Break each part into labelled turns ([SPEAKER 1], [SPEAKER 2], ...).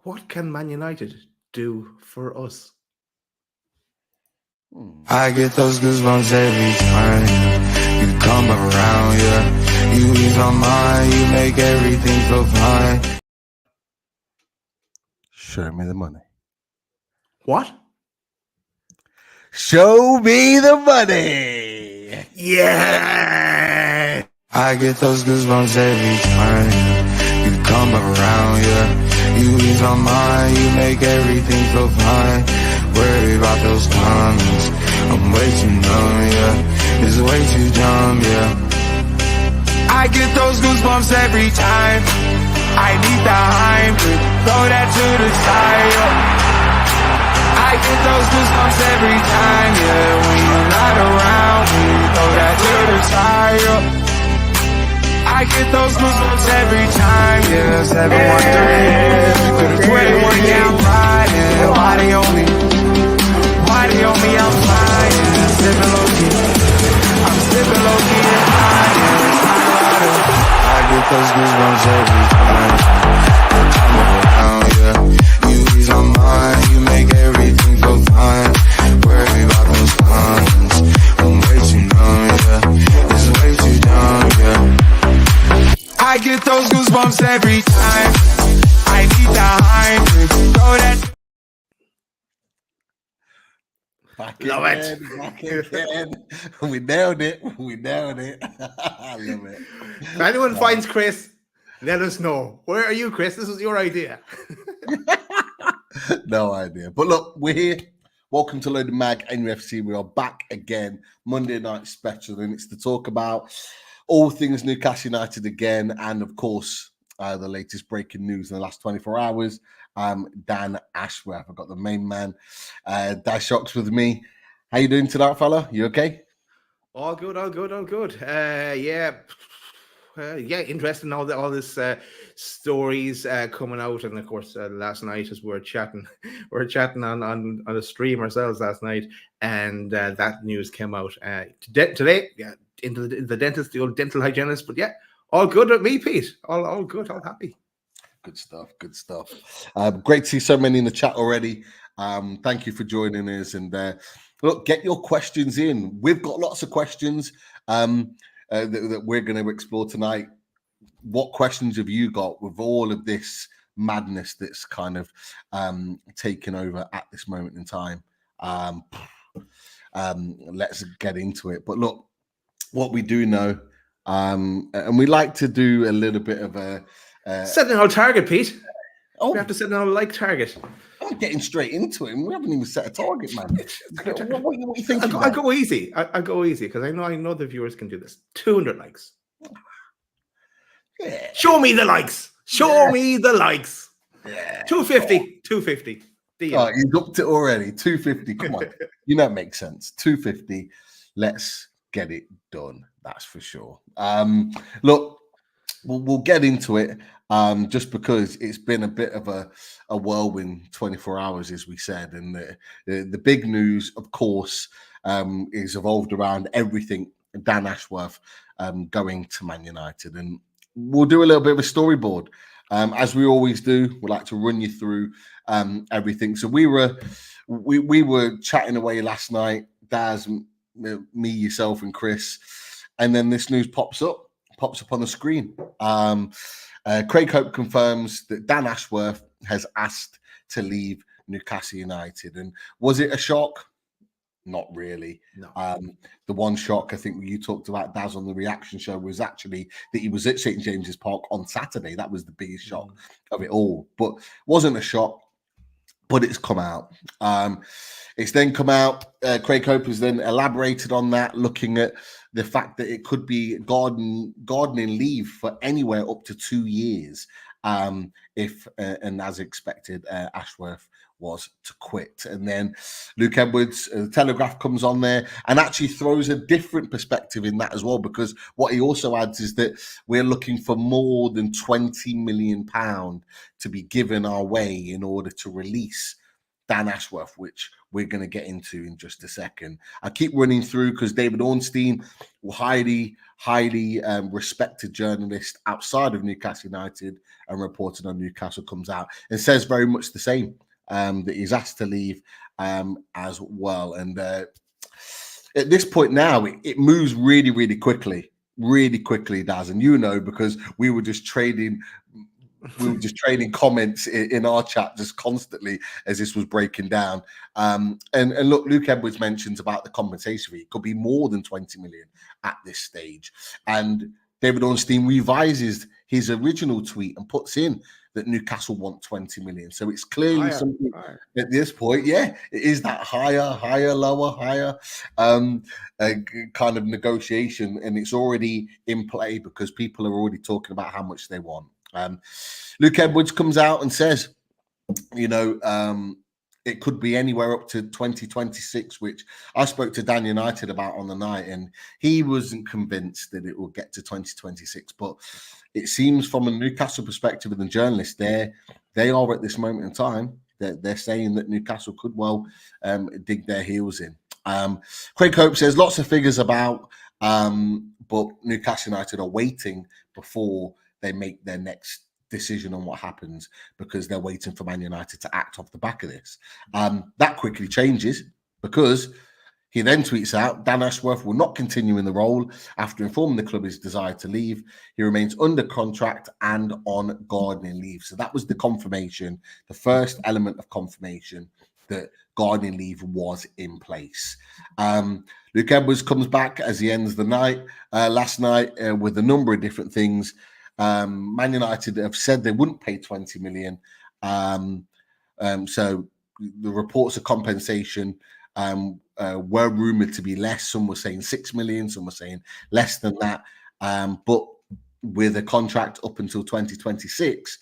[SPEAKER 1] What can Man United do for us?
[SPEAKER 2] I get those goosebumps every time you come around, yeah. You ease my mind, you make everything feel fine.
[SPEAKER 3] Show me the money.
[SPEAKER 1] What?
[SPEAKER 3] Show me the money.
[SPEAKER 1] Yeah!
[SPEAKER 2] I get those goosebumps every time you come around, yeah. You ease my mind, you make everything feel fine. Worry about those comments, I'm way too numb, yeah. It's way too dumb, yeah. I get those goosebumps every time I need the hybrid, throw that to the side, yeah. I get those goosebumps every time, yeah. When you're not around, when you throw that to the side, yeah. I get those goosebumps every time, yeah. 713, could've 21 down riding. Why they on me? Why they on me? I'm flying, sipping low key. I'm sipping low key and flying. I get those goosebumps every time. I'm around, yeah. You ease my mind, you make everything feel fine. Worry about those comments, I'm way too numb, yeah. It's way too dumb, yeah. I get those goosebumps every time I need the hybrid, throw that.
[SPEAKER 3] Back
[SPEAKER 1] Love
[SPEAKER 3] again,
[SPEAKER 1] it.
[SPEAKER 3] back again. We nailed it. We nailed it. I love it.
[SPEAKER 1] If anyone finds Chris, let us know. Where are you, Chris? This was your idea.
[SPEAKER 3] No idea. But look, we're here. Welcome to Loaded Mag NUFC. We are back again. Monday night special, and it's to talk about all things Newcastle United again, and of course, the latest breaking news in the last 24 hours. Dan Ashworth. I've got the main man, Dash Shocks, with me. How you doing tonight, fella? You okay?
[SPEAKER 1] All good, all good, all good. Yeah, interesting. All this stories coming out, and of course, last night as we were chatting on a stream ourselves last night, and that news came out today. Yeah, into the dentist, the old dental hygienist. But yeah, all good with me, Pete. All good, all happy.
[SPEAKER 3] Good stuff. Good stuff. Great to see so many in the chat already. Thank you for joining us. And look, get your questions in. We've got lots of questions that we're going to explore tonight. What questions have you got with all of this madness that's kind of taken over at this moment in time? Let's get into it. But look, what we do know, and we like to do a little bit of a
[SPEAKER 1] setting our target, Pete.
[SPEAKER 3] Oh,
[SPEAKER 1] we have to set our target.
[SPEAKER 3] I'm getting straight into it. We haven't even set a target, man. What you think?
[SPEAKER 1] I go easy. I go easy because I know the viewers can do this. 200 likes.
[SPEAKER 3] Yeah.
[SPEAKER 1] Show me the likes. Show me the likes.
[SPEAKER 3] Yeah.
[SPEAKER 1] 250. 250.
[SPEAKER 3] Oh, you've upped it already. 250. Come on. You know it makes sense. 250. Let's get it done. That's for sure. Look, we'll get into it. Just because it's been a bit of a whirlwind 24 hours, as we said, and the big news, of course, is evolved around everything Dan Ashworth going to Man United, and we'll do a little bit of a storyboard, as we always do. We like to run you through everything. So we were chatting away last night, Daz, me, yourself, and Chris, and then this news pops up on the screen. Craig Hope confirms that Dan Ashworth has asked to leave Newcastle United. And was it a shock? Not really.
[SPEAKER 1] No.
[SPEAKER 3] The one shock I think you talked about, Daz, on the reaction show was actually that he was at St. James's Park on Saturday. That was the biggest shock of it all. But wasn't a shock, but it's come out. It's then come out. Craig Hope has then elaborated on that, looking at the fact that it could be gardening leave for anywhere up to 2 years if, and as expected, Ashworth was to quit. And then Luke Edwards, the Telegraph, comes on there and actually throws a different perspective in that as well, because what he also adds is that we're looking for more than £20 million to be given our way in order to release Dan Ashworth, which we're going to get into in just a second. I keep running through because David Ornstein, highly respected journalist outside of Newcastle United and reported on Newcastle, comes out and says very much the same, that he's asked to leave as well. And at this point now, it moves really quickly, Daz. And because we were just trading comments in our chat just constantly as this was breaking down. And look, Luke Edwards mentions about the compensation fee. It could be more than 20 million at this stage. And David Ornstein revises his original tweet and puts in that Newcastle want 20 million. So it's clearly something at this point. Yeah, it is that higher, lower, kind of negotiation. And it's already in play because people are already talking about how much they want. Luke Edwards comes out and says, it could be anywhere up to 2026, which I spoke to Dan United about on the night, and he wasn't convinced that it will get to 2026. But it seems from a Newcastle perspective and the journalists there, they are at this moment in time, they're saying that Newcastle could well dig their heels in. Craig Hope says lots of figures about, but Newcastle United are waiting before they make their next decision on what happens because they're waiting for Man United to act off the back of this. That quickly changes because he then tweets out, Dan Ashworth will not continue in the role after informing the club his desire to leave. He remains under contract and on gardening leave. So that was the confirmation, the first element of confirmation that gardening leave was in place. Luke Edwards comes back as he ends the night last night with a number of different things. Man United have said they wouldn't pay 20 million. So the reports of compensation were rumored to be less. Some were saying 6 million, some were saying less than that. But with a contract up until 2026,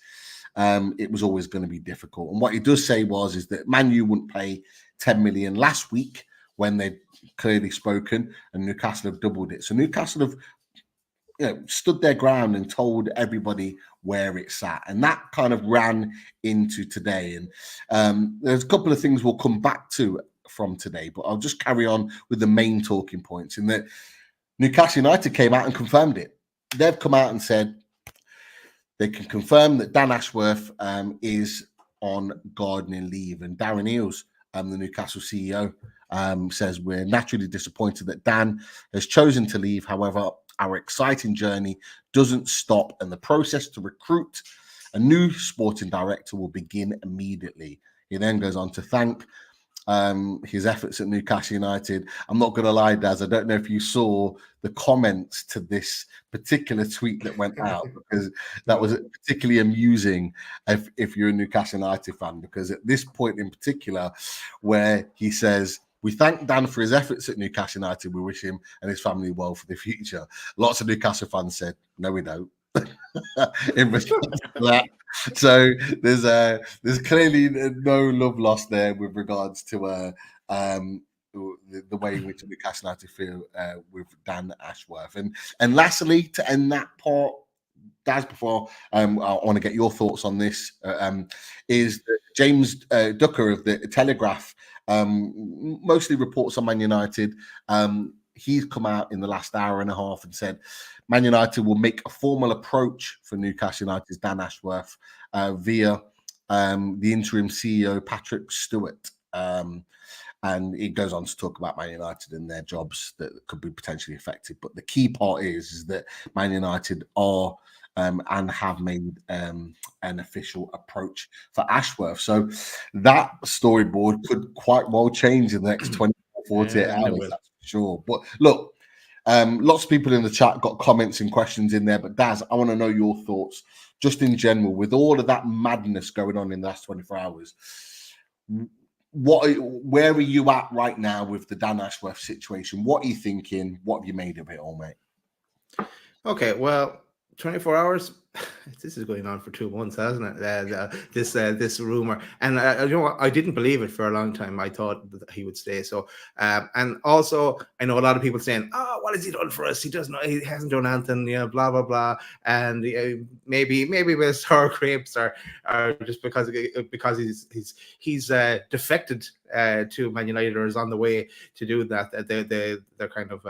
[SPEAKER 3] it was always going to be difficult. And what he does say is that Man U wouldn't pay 10 million last week when they'd clearly spoken, and Newcastle have doubled it. So Newcastle have stood their ground and told everybody where it's at. And that kind of ran into today. And there's a couple of things we'll come back to from today, but I'll just carry on with the main talking points in that Newcastle United came out and confirmed it. They've come out and said they can confirm that Dan Ashworth is on gardening leave. And Darren Eales, the Newcastle CEO, says we're naturally disappointed that Dan has chosen to leave. However, our exciting journey doesn't stop, and the process to recruit a new sporting director will begin immediately. He then goes on to thank his efforts at Newcastle United. I'm not going to lie, Daz, I don't know if you saw the comments to this particular tweet that went out, because that was particularly amusing if you're a Newcastle United fan, because at this point in particular where he says, we thank Dan for his efforts at Newcastle United. We wish him and his family well for the future. Lots of Newcastle fans said, no, we don't. In response to that. So there's clearly no love lost there with regards to the way in which Newcastle United feel with Dan Ashworth. And lastly, to end that part, Daz, before I want to get your thoughts on this, is that James Ducker of the Telegraph mostly reports on Man United. He's come out in the last hour and a half and said Man United will make a formal approach for Newcastle United's Dan Ashworth via the interim CEO, Patrick Stewart. And it goes on to talk about Man United and their jobs that could be potentially affected. But the key part is that Man United are and have made an official approach for Ashworth. So that storyboard could quite well change in the next 24, 48 hours, that's for sure. But look, lots of people in the chat got comments and questions in there. But Daz, I want to know your thoughts just in general with all of that madness going on in the last 24 hours. Where are you at right now with the Dan Ashworth situation? What are you thinking? What have you made of it all, mate?
[SPEAKER 1] Okay, well, 24 hours, this is going on for 2 months, hasn't it? This rumor, and you know what? I didn't believe it for a long time. I thought that he would stay. So, and also I know a lot of people saying, "Oh, what has he done for us? He doesn't. He hasn't done anything." You know, blah blah blah. And maybe with sour grapes, or just because he's defected to Man United, or is on the way to do that. They're kind of.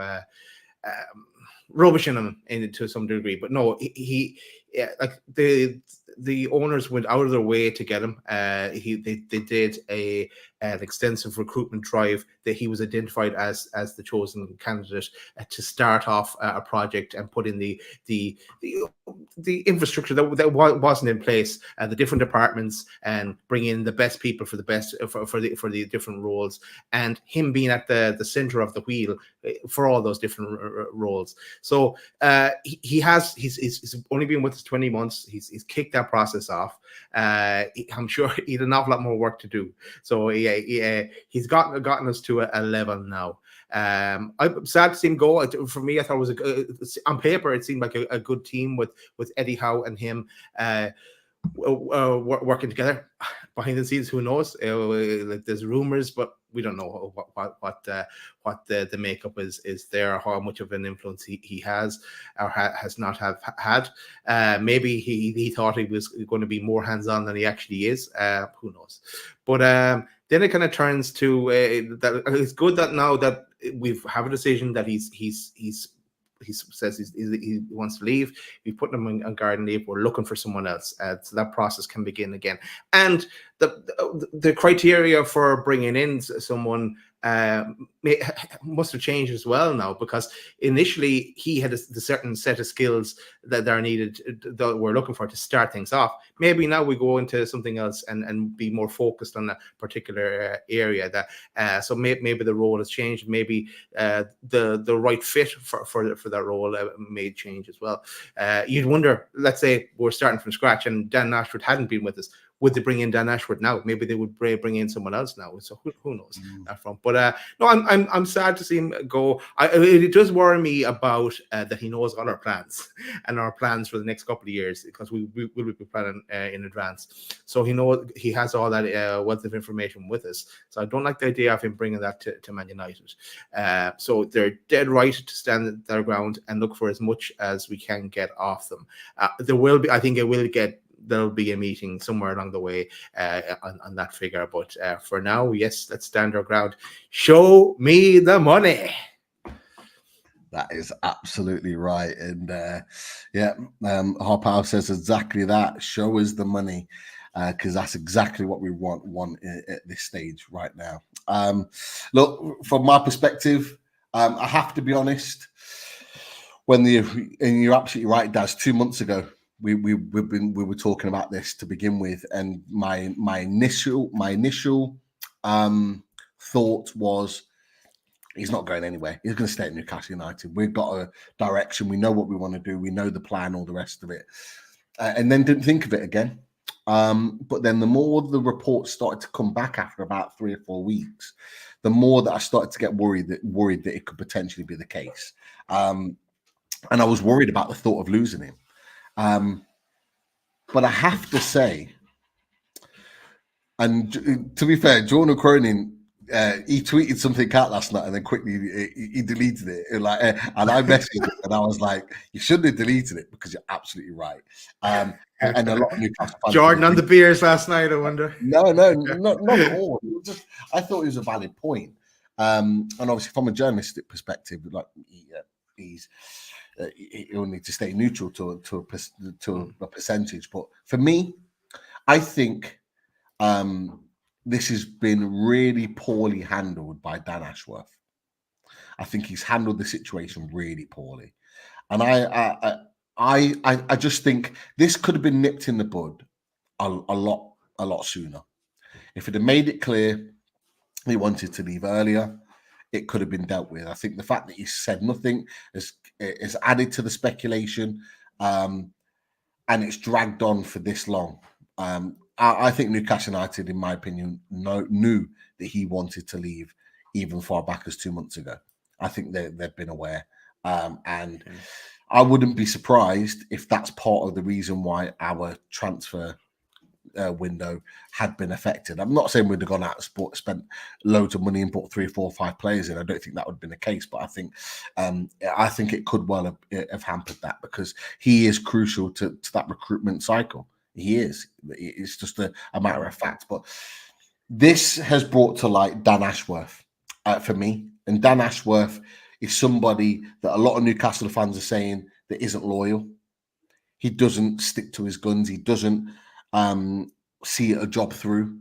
[SPEAKER 1] Rubbishing him to some degree, but no, yeah, like the owners went out of their way to get him. They did an extensive recruitment drive that he was identified as the chosen candidate to start off a project and put in the infrastructure that wasn't in place, the different departments, and bring in the best people for the best for the different roles, and him being at the center of the wheel for all those different roles. So he's only been with us 20 months. He's kicked that process off. I'm sure he had an awful lot more work to do. So he's gotten us to a level now. I'm sad to see him go. For me, I thought it was on paper it seemed like a good team with Eddie Howe and him working together. Behind the scenes, who knows? Like there's rumors, but we don't know what the makeup is there, how much of an influence he has or has not have had. Maybe he thought he was going to be more hands-on than he actually is. Who knows? But then it kind of turns to that it's good that now that we have a decision that he says he wants to leave. We put him on garden leave. We're looking for someone else, so that process can begin again. And the criteria for bringing in someone must have changed as well now, because initially he had the certain set of skills that are needed that we're looking for to start things off. Maybe now we go into something else and be more focused on a particular area. That so maybe the role has changed. Maybe the right fit for that role may change as well. You'd wonder, let's say we're starting from scratch and Dan Ashworth hadn't been with us. Would they bring in Dan Ashworth now? Maybe they would bring in someone else now. So who knows that from? But no, I'm sad to see him go. It does worry me about that he knows all our plans and our plans for the next couple of years, because we will be planning in advance. So he has all that wealth of information with us. So I don't like the idea of him bringing that to Man United. So they're dead right to stand their ground and look for as much as we can get off them. There'll be a meeting somewhere along the way on that figure. But for now, yes, let's stand our ground. Show me the money.
[SPEAKER 3] That is absolutely right. And Harpow says exactly that. Show us the money, because that's exactly what we want at this stage right now. Look, from my perspective, I have to be honest. And you're absolutely right, Daz. 2 months ago, we were talking about this to begin with, and my initial thought was, he's not going anywhere. He's going to stay at Newcastle United. We've got a direction. We know what we want to do. We know the plan, all the rest of it. And then didn't think of it again. But then the more the reports started to come back after about 3 or 4 weeks, the more that I started to get worried that it could potentially be the case. And I was worried about the thought of losing him. But I have to say, and to be fair, Jordan Cronin, he tweeted something out last night and then quickly he deleted it. And I messaged him and I was like, you shouldn't have deleted it, because you're absolutely right. And a lot of Newcastle fans,
[SPEAKER 1] Jordan on the beers last night, I wonder.
[SPEAKER 3] No, not at all. I thought it was a valid point. And obviously from a journalistic perspective, like he'll need to stay neutral to a percentage. But for me, I think this has been really poorly handled by Dan Ashworth. I think he's handled the situation really poorly, and I just think this could have been nipped in the bud a lot sooner. If it had made it clear he wanted to leave earlier, it could have been dealt with. I think the fact that he said nothing is added to the speculation, and it's dragged on for this long. I think Newcastle United, in my opinion, knew that he wanted to leave even far back as 2 months ago. I think they've been aware. And I wouldn't be surprised if that's part of the reason why our transfer window had been affected. I'm not saying we'd have gone out and spent loads of money and bought 3, 4, 5 players in. I don't think that would have been the case, but I think it could well have hampered that, because he is crucial to that recruitment cycle. He is. It's just a matter of fact. But this has brought to light Dan Ashworth for me, and Dan Ashworth is somebody that a lot of Newcastle fans are saying that isn't loyal. He doesn't stick to his guns. He doesn't see a job through.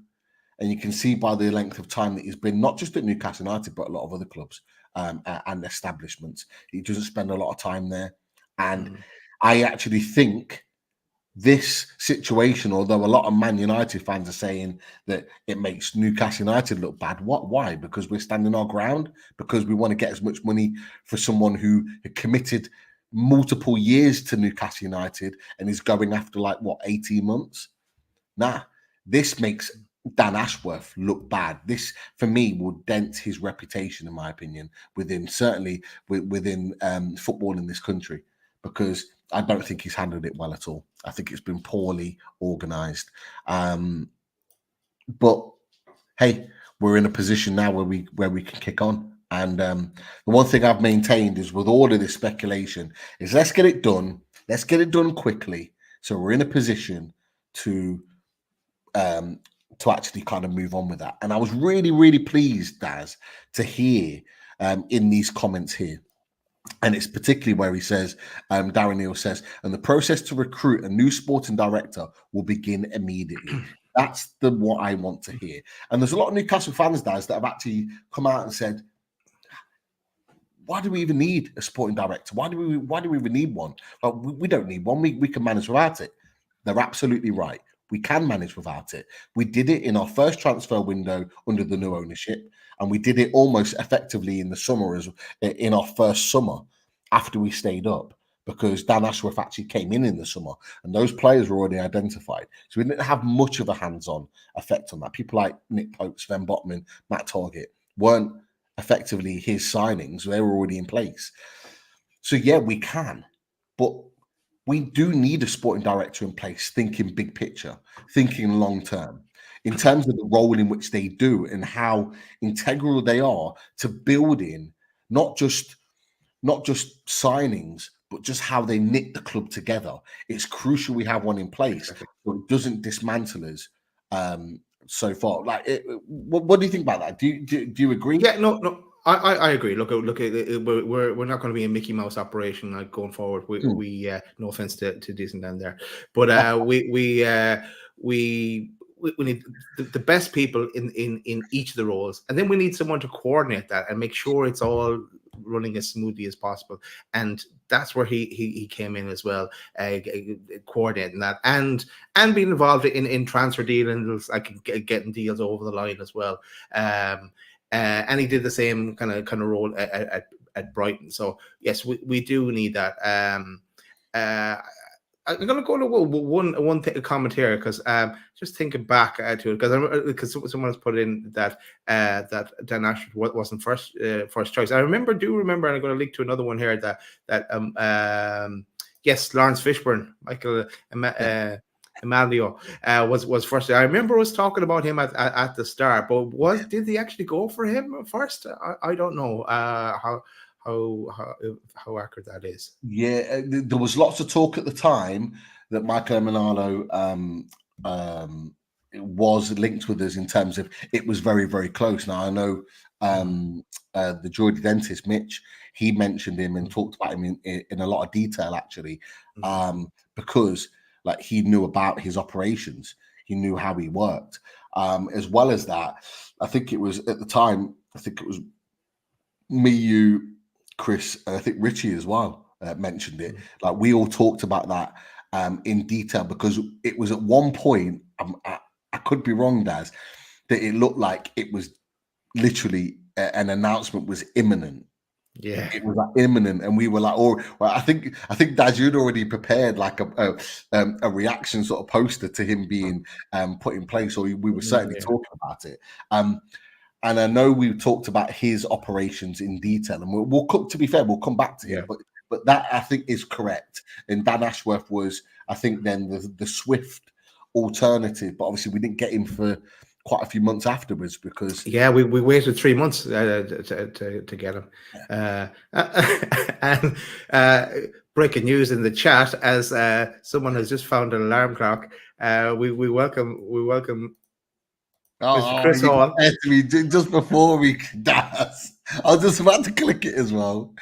[SPEAKER 3] And you can see by the length of time that he's been, not just at Newcastle United, but a lot of other clubs and establishments. He doesn't spend a lot of time there. And I actually think this situation, although a lot of Man United fans are saying that it makes Newcastle United look bad. Why? Because we're standing our ground? Because we want to get as much money for someone who had committed multiple years to Newcastle United and is going after 18 months? Nah, this makes Dan Ashworth look bad. This, for me, will dent his reputation, in my opinion, within football in this country, because I don't think he's handled it well at all. I think it's been poorly organised. But hey, we're in a position now where we can kick on. And the one thing I've maintained is, with all of this speculation, is let's get it done. Let's get it done quickly, so we're in a position to actually kind of move on with that. And I was really, really pleased, Daz, to hear in these comments here. And it's particularly where he says, Darren Neal says, and the process to recruit a new sporting director will begin immediately. That's what I want to hear. And there's a lot of Newcastle fans, Daz, that have actually come out and said, why do we even need a sporting director? Why do we even need one? Well, we don't need one. We can manage without it. They're absolutely right. We can manage without it. We did it in our first transfer window under the new ownership, and we did it almost effectively in the summer, in our first summer after we stayed up, because Dan Ashworth actually came in the summer, and those players were already identified. So we didn't have much of a hands-on effect on that. People like Nick Pope, Sven Botman, Matt Targett weren't effectively his signings. They were already in place. So yeah, we can, but we do need a sporting director in place, thinking big picture, thinking long term, in terms of the role in which they do and how integral they are to building not just signings, but just how they knit the club together. It's crucial we have one in place, so it doesn't dismantle us. So far, what do you think about that? Do you agree?
[SPEAKER 1] Yeah, no. I agree. Look, we're not going to be a Mickey Mouse operation going forward. We no offense to Disney down there, but we need the best people in each of the roles, and then we need someone to coordinate that and make sure it's all running as smoothly as possible. And that's where he came in as well, coordinating that and being involved in transfer dealings, getting deals over the line as well. And he did the same kind of role at Brighton. So yes, we do need that. I'm going to go to one comment here, because just thinking back to it, because someone has put in that Dan Ashworth wasn't first choice. I remember, and I'm going to link to another one here that yes, Lawrence Fishburne, Michael Emilio was first. I remember us talking about him at the start, but did they actually go for him first? I don't know how accurate that is.
[SPEAKER 3] Yeah, there was lots of talk at the time that Michael Emenalo was linked with us, in terms of it was very, very close. Now I know the Geordie dentist Mitch, he mentioned him and talked about him in a lot of detail, actually, because he knew about his operations, he knew how he worked. As well as that, I think it was at the time, me, you, Chris, and I think Richie as well mentioned it. We all talked about that in detail, because it was at one point, I could be wrong, Daz, that it looked like it was literally an announcement was imminent.
[SPEAKER 1] Yeah,
[SPEAKER 3] it was imminent, and we were like, "Oh, well, I think Daz, you'd already prepared a reaction sort of poster to him being put in place, or we were certainly talking about it." and I know we talked about his operations in detail, and we'll to be fair, we'll come back to him, but that I think is correct. And Dan Ashworth was, I think, then the swift alternative, but obviously we didn't get him for quite a few months afterwards because
[SPEAKER 1] we waited 3 months to get him. And breaking news in the chat, as someone has just found an alarm clock. We welcome Mr. Chris Hall.
[SPEAKER 3] Just before we does. I was just about to click it as well.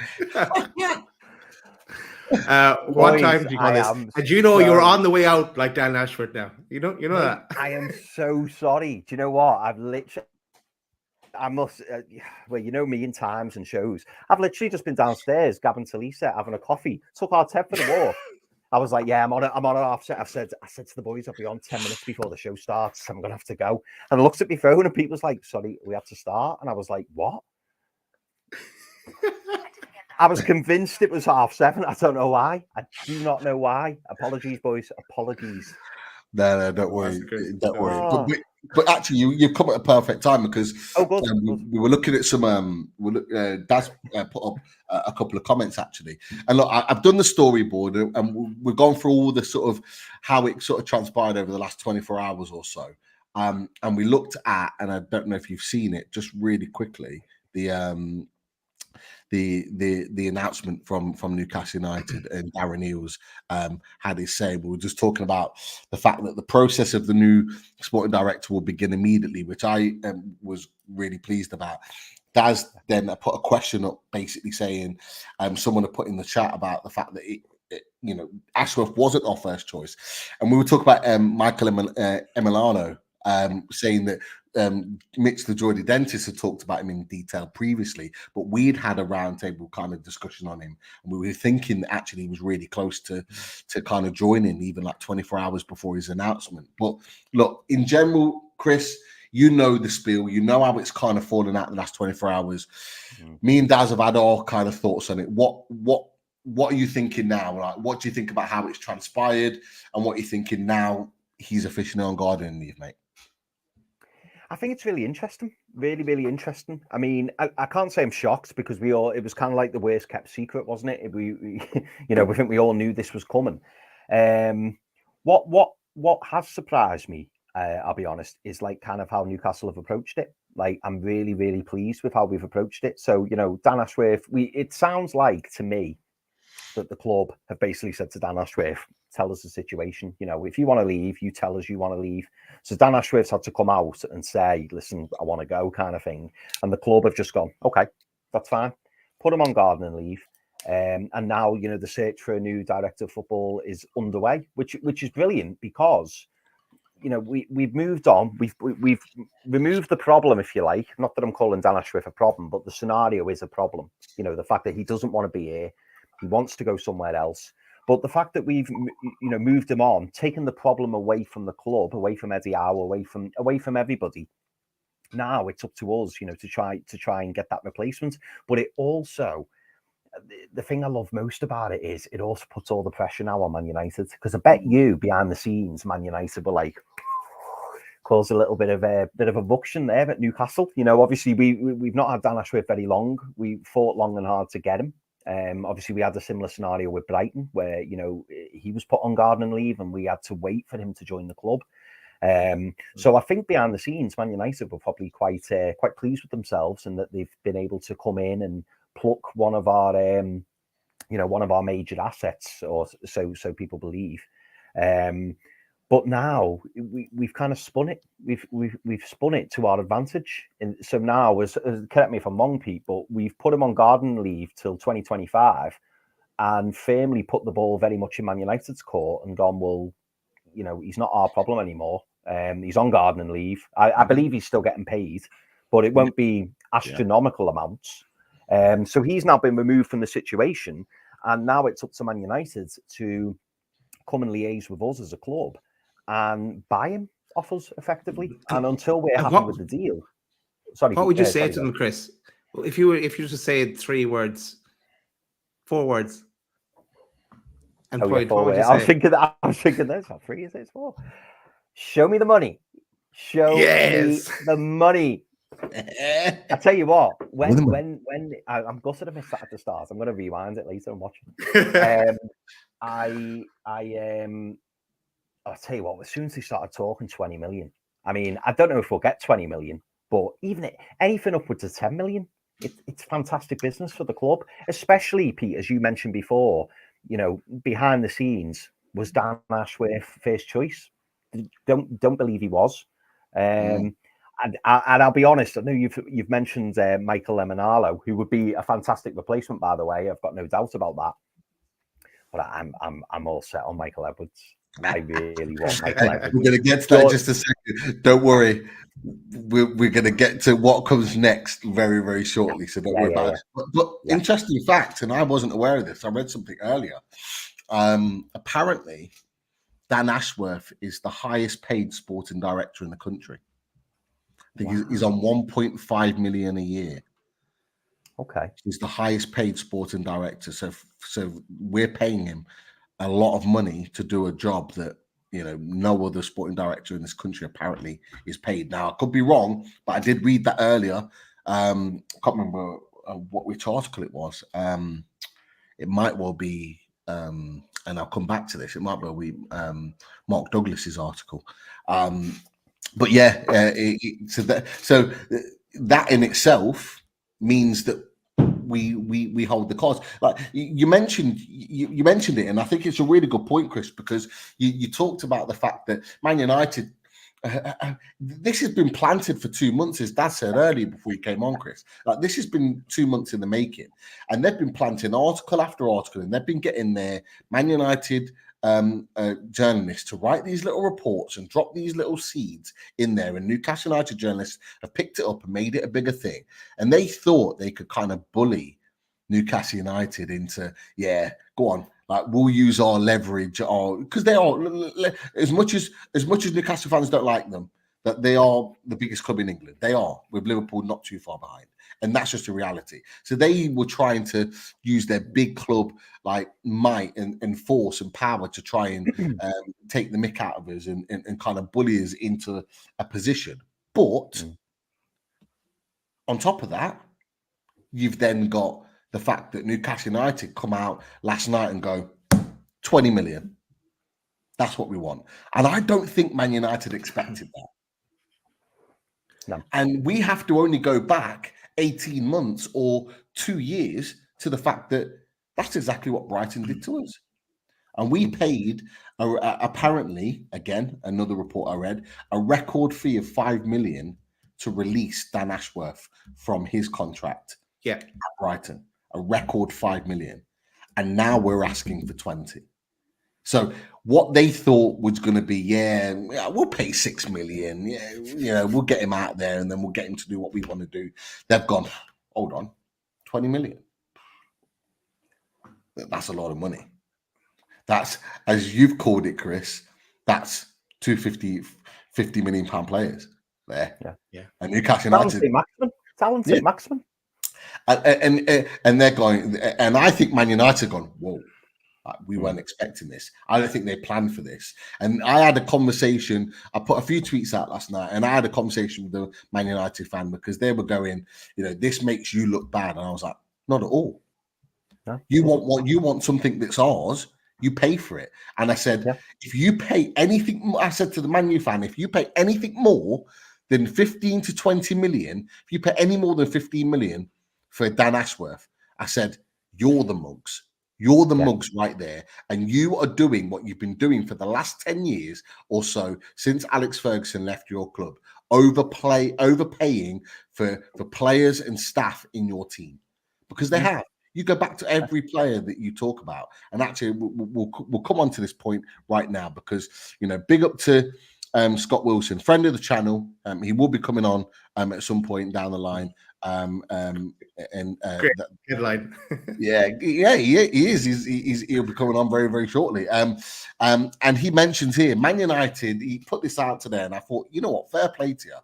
[SPEAKER 1] What time do you call this? And you know you're on the way out like Dan Ashworth now. You know that.
[SPEAKER 4] I am so sorry. Do you know what? I must, well, you know me in times and shows. I've literally just been downstairs, Gavin to Lisa, having a coffee. Took our Ted for the walk. I was like, yeah, I'm on an offset. I said to the boys, I'll be on 10 minutes before the show starts. I'm gonna have to go. And I looked at my phone, and people's like, sorry, we have to start. And I was like, what? I was convinced it was 7:30. I don't know why. I do not know why. Apologies, boys. Apologies.
[SPEAKER 3] No, don't worry. Don't worry. But actually, you've come at a perfect time because we were looking at some. Daz put up a couple of comments actually, and look, I've done the storyboard and we've gone through all the sort of how it sort of transpired over the last 24 hours or so. And we looked at, and I don't know if you've seen it, just really quickly, the announcement from Newcastle United, and Darren Eales had his say. We were just talking about the fact that the process of the new sporting director will begin immediately, which I was really pleased about. Daz then put a question up, basically saying, someone had put in the chat about the fact that Ashworth wasn't our first choice, and we were talking about Michael Emiliano saying that Mitch the Geordie dentist had talked about him in detail previously, but we'd had a roundtable kind of discussion on him, and we were thinking that actually he was really close to kind of joining, even like 24 hours before his announcement. But look, in general, Chris, you know the spiel, you know how it's kind of fallen out the last 24 hours. Me and Daz have had our kind of thoughts on it. What are you thinking now? Like, what do you think about how it's transpired, and what you're thinking now he's officially on gardening leave, mate?
[SPEAKER 4] I think it's really interesting, really, really interesting. I mean, I can't say I'm shocked because it was kind of like the worst kept secret, wasn't it? We think we all knew this was coming. What has surprised me, I'll be honest, is like kind of how Newcastle have approached it. Like, I'm really, really pleased with how we've approached it. So, Dan Ashworth, it sounds like to me that the club have basically said to Dan Ashworth, tell us the situation. If you want to leave, you tell us you want to leave. So Dan Ashworth's had to come out and say, listen, I want to go, kind of thing. And the club have just gone, okay, that's fine. Put him on gardening leave. And now, the search for a new director of football is underway, which is brilliant because, we've moved on. We've removed the problem, if you like. Not that I'm calling Dan Ashworth a problem, but the scenario is a problem. The fact that he doesn't want to be here. He wants to go somewhere else. But the fact that we've, moved him on, taken the problem away from the club, away from Eddie Howe, away from everybody. Now it's up to us, to try and get that replacement. But it also, the thing I love most about it is it also puts all the pressure now on Man United, because I bet you behind the scenes, Man United were like, caused a little bit of a ruction there at Newcastle. Obviously we've not had Dan Ashworth very long. We fought long and hard to get him. Obviously we had a similar scenario with Brighton where he was put on gardening leave and we had to wait for him to join the club. So I think behind the scenes, Man United were probably quite pleased with themselves, and that they've been able to come in and pluck one of our major assets, or so people believe. But now we've kind of spun it. We've spun it to our advantage. And so now, as correct me if I'm wrong, Pete, but we've put him on garden leave till 2025, and firmly put the ball very much in Man United's court and gone, well, he's not our problem anymore. He's on gardening leave. I believe he's still getting paid, but it won't be astronomical amounts. So he's now been removed from the situation, and now it's up to Man United to come and liaise with us as a club and buy him off us effectively. And until we're happy with the deal,
[SPEAKER 1] what would you say to them, Chris? Well, if you were to say 4 words, and point,
[SPEAKER 4] 4 words. I was thinking that's not 3, is it? It's 4. Show me the money. Show me the money. I tell you what, when I'm gutted I missed that at the start. I'm going to rewind it later and watch it. I'll tell you what, as soon as they started talking 20 million, I mean, I don't know if we'll get 20 million, but even anything upwards of 10 million, it's fantastic business for the club, especially, Pete, as you mentioned before, you know, behind the scenes, was Dan Ashworth first choice? Don't believe he was. And I'll be honest, I know you've mentioned Michael Lemonalo, who would be a fantastic replacement, by the way. I've got no doubt about that. But I'm all set on Michael Edwards. I really want Michael Edwards.
[SPEAKER 3] We're going to get to that in just a second. Don't worry. We're going to get to what comes next very, very shortly. So don't worry about it. But interesting fact, and I wasn't aware of this. I read something earlier. Apparently, Dan Ashworth is the highest paid sporting director in the country. I think he's on 1.5 million a year.
[SPEAKER 4] Okay.
[SPEAKER 3] He's the highest paid sporting director. So we're paying him a lot of money to do a job that, you know, no other sporting director in this country apparently is paid. Now, I could be wrong, but I did read that earlier. I can't remember which article it was. It might well be, and I'll come back to this, it might well be Mark Douglas's article. But yeah, so that in itself means that we hold the cards. Like you mentioned it, and I think it's a really good point, Chris, because you talked about the fact that Man United, this has been planted for 2 months, as Dad said earlier before he came on, Chris. Like this has been 2 months in the making, and they've been planting article after article, and they've been getting their Man United journalists to write these little reports and drop these little seeds in there, and Newcastle United journalists have picked it up and made it a bigger thing, and they thought they could kind of bully Newcastle United into, go on, like we'll use our leverage, or because they are, as much as Newcastle fans don't like them, that they are the biggest club in England. They are, with Liverpool not too far behind. And that's just a reality. So they were trying to use their big club like might and force and power to try and take the mick out of us and kind of bully us into a position. But on top of that, you've then got the fact that Newcastle United come out last night and go, 20 million. That's what we want. And I don't think Man United expected that. No. And we have to only go back 18 months or 2 years to the fact that that's exactly what Brighton did to us. And we paid, apparently, again, another report I read, a record fee of 5 million to release Dan Ashworth from his contract at Brighton. A record 5 million. And now we're asking for 20. So what they thought was going to be, we'll pay 6 million. We'll get him out there and then we'll get him to do what we want to do. They've gone, hold on, 20 million. That's a lot of money. That's, as you've called it, Chris, that's 50 million pound players there. Yeah. And Newcastle United.
[SPEAKER 4] Talented maximum.
[SPEAKER 3] And they're going, and I think Man United have gone, whoa. We weren't expecting this. I don't think they planned for this. And I had a conversation. I put a few tweets out last night, and I had a conversation with the Man United fan because they were going, this makes you look bad. And I was like, not at all. No. You want something that's ours. You pay for it. And I said, if you pay anything, I said to the Man U fan, if you pay anything more than 15 to 20 million, if you pay any more than 15 million for Dan Ashworth, I said, you're the mugs. You're the mugs right there. And you are doing what you've been doing for the last 10 years or so since Alex Ferguson left your club, overpaying for players and staff in your team. Because they have. You go back to every player that you talk about. And actually, we'll come on to this point right now because, big up to Scott Wilson, friend of the channel. He will be coming on at some point down the line.
[SPEAKER 1] Great headline.
[SPEAKER 3] he is. He'll be coming on very, very shortly. And he mentions here, Man United, he put this out today, and I thought, you know what, fair play to you.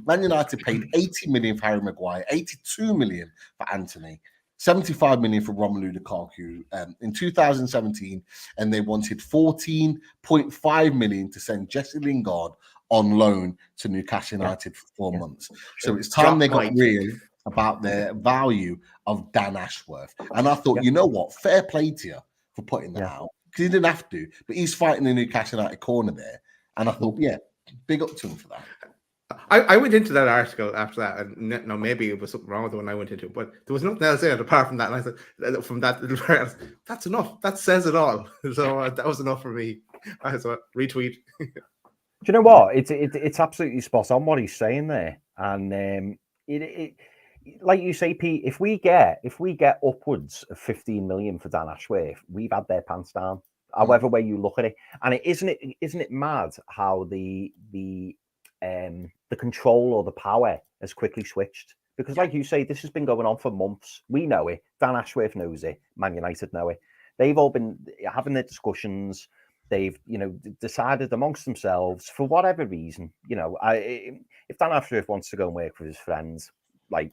[SPEAKER 3] Man United paid 80 million for Harry Maguire, 82 million for Anthony, 75 million for Romelu Lukaku in 2017, and they wanted 14.5 million to send Jesse Lingard on loan to Newcastle United for 4 months. So it's time they got real about the value of Dan Ashworth. And I thought, you know what? Fair play to you for putting that out, because he didn't have to, but he's fighting the Newcastle United corner there. And I thought, big up to him for that.
[SPEAKER 1] I went into that article after that, and no, maybe it was something wrong with the one I went into, but there was nothing else in it apart from that. And I said, from that little part, that's enough. That says it all. So that was enough for me. I thought, retweet.
[SPEAKER 4] Do you know what? It's absolutely spot on what he's saying there, and it like you say, Pete. If we get upwards of 15 million for Dan Ashworth, we've had their pants down. However way you look at it, and isn't it mad how the control or the power has quickly switched? Because like you say, this has been going on for months. We know it. Dan Ashworth knows it. Man United know it. They've all been having their discussions. They've, decided amongst themselves for whatever reason, if Dan Ashworth wants to go and work with his friends, I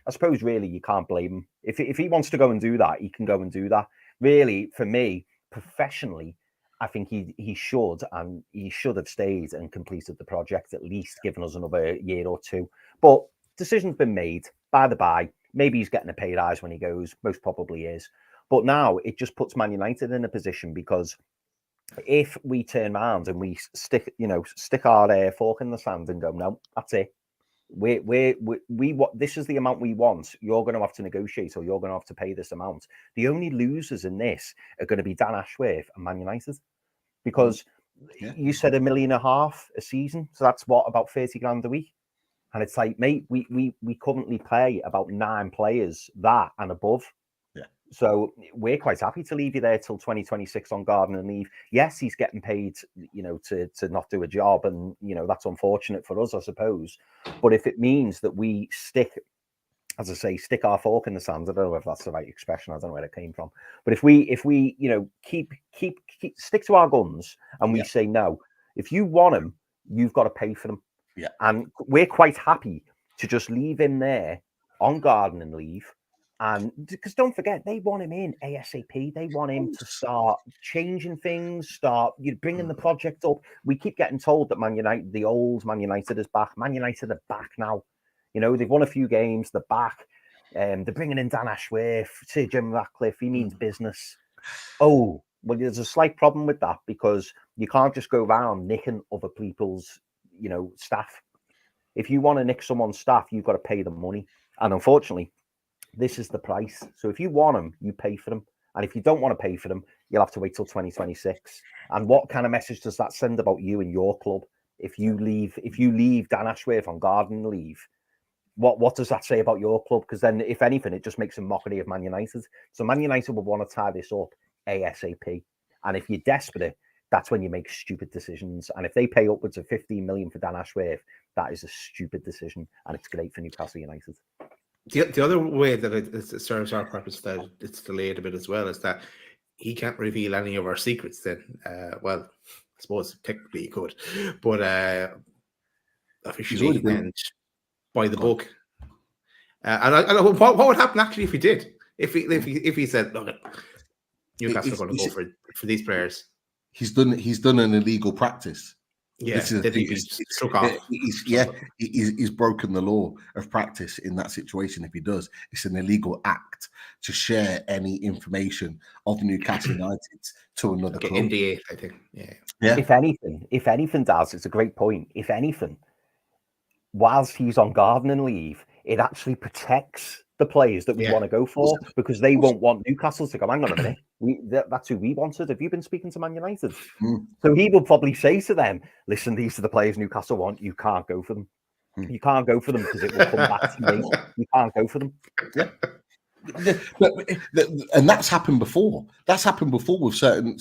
[SPEAKER 4] suppose really you can't blame him. If he wants to go and do that, he can go and do that. Really, for me, professionally, I think he should have stayed and completed the project, at least given us another year or two. But decision's been made. By the by, maybe he's getting a pay rise when he goes. Most probably is. But now it just puts Man United in a position, because if we turn around and we stick our fork in the sand and go, no, that's it. This is the amount we want. You're going to have to negotiate, or you're going to have to pay this amount. The only losers in this are going to be Dan Ashworth and Man United, because you said $1.5 million a season, so that's what, about 30 grand a week. And it's like, mate, we currently pay about 9 players that and above. So we're quite happy to leave you there till 2026 on garden leave. Yes, he's getting paid, to not do a job, and that's unfortunate for us, I suppose. But if it means that we stick our fork in the sand, I don't know if that's the right expression. I don't know where it came from. But if we keep stick to our guns, and we say, no, if you want him, you've got to pay for them. Yeah, and we're quite happy to just leave him there on gardening leave. And because don't forget, they want him in ASAP. They want him to start changing things, start bringing the project up. We keep getting told that Man United, the old Man United, is back. Man United are back now. They've won a few games. They're back. They're bringing in Dan Ashworth, Sir Jim Ratcliffe. He means business. Oh, well, there's a slight problem with that, because you can't just go around nicking other people's, staff. If you want to nick someone's staff, you've got to pay them money. And unfortunately, this is the price. So if you want them, you pay for them. And if you don't want to pay for them, you'll have to wait till 2026. And what kind of message does that send about you and your club? If you leave Dan Ashworth on garden leave, what does that say about your club? Because then, if anything, it just makes a mockery of Man United. So Man United will want to tie this up ASAP. And if you're desperate, that's when you make stupid decisions. And if they pay upwards of 15 million for Dan Ashworth, that is a stupid decision. And it's great for Newcastle United.
[SPEAKER 1] The other way that it serves our purpose, that it's delayed a bit as well, is that he can't reveal any of our secrets then. Well, I suppose technically he could, but officially and by the book. And what would happen actually if he did? If he said, look, Newcastle are going to go for these players.
[SPEAKER 3] He's done an illegal practice.
[SPEAKER 1] Yeah,
[SPEAKER 3] he's broken the law of practice in that situation. If he does, it's an illegal act to share any information of Newcastle United to another club.
[SPEAKER 1] NDA, I think. Yeah.
[SPEAKER 4] If anything, Daz, it's a great point. If anything, whilst he's on gardening leave, it actually protects the players that we want to go for, because they won't want Newcastle to go, hang on a minute, that's who we wanted. Have you been speaking to Man United? So he will probably say to them, listen, these are the players Newcastle want. You can't go for them. You can't go for them because it will come back to me. You can't go for them.
[SPEAKER 3] Yeah. And that's happened before. That's happened before with certain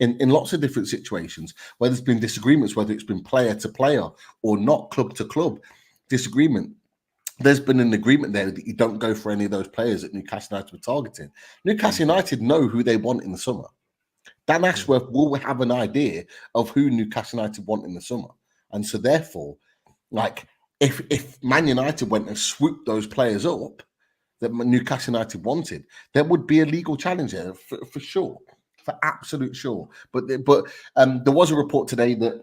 [SPEAKER 3] in lots of different situations where there's been disagreements, whether it's been player to player or not, club to club disagreement. There's been an agreement there that you don't go for any of those players that Newcastle United were targeting. Newcastle United know who they want in the summer. Dan Ashworth will have an idea of who Newcastle United want in the summer. And so therefore, like, if Man United went and swooped those players up, that Newcastle United wanted, there would be a legal challenge there for sure, for absolute sure. But there was a report today that,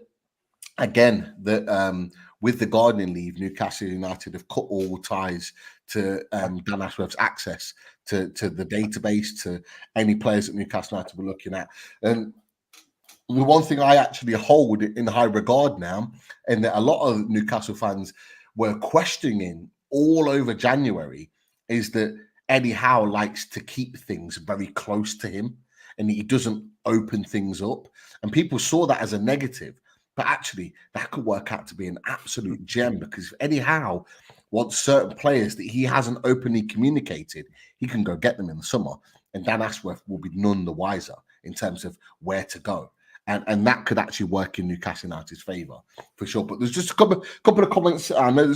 [SPEAKER 3] again, that with the gardening leave, Newcastle United have cut all ties to Dan Ashworth's access to the database, to any players that Newcastle United were looking at. And the one thing I actually hold in high regard now, and that a lot of Newcastle fans were questioning all over January, is that Eddie Howe likes to keep things very close to him, and he doesn't open things up. And people saw that as a negative. But actually, that could work out to be an absolute gem, because if Eddie Howe wants certain players that he hasn't openly communicated, he can go get them in the summer, and Dan Ashworth will be none the wiser in terms of where to go. And that could actually work in Newcastle United's favour for sure. But there's just a couple of comments. I know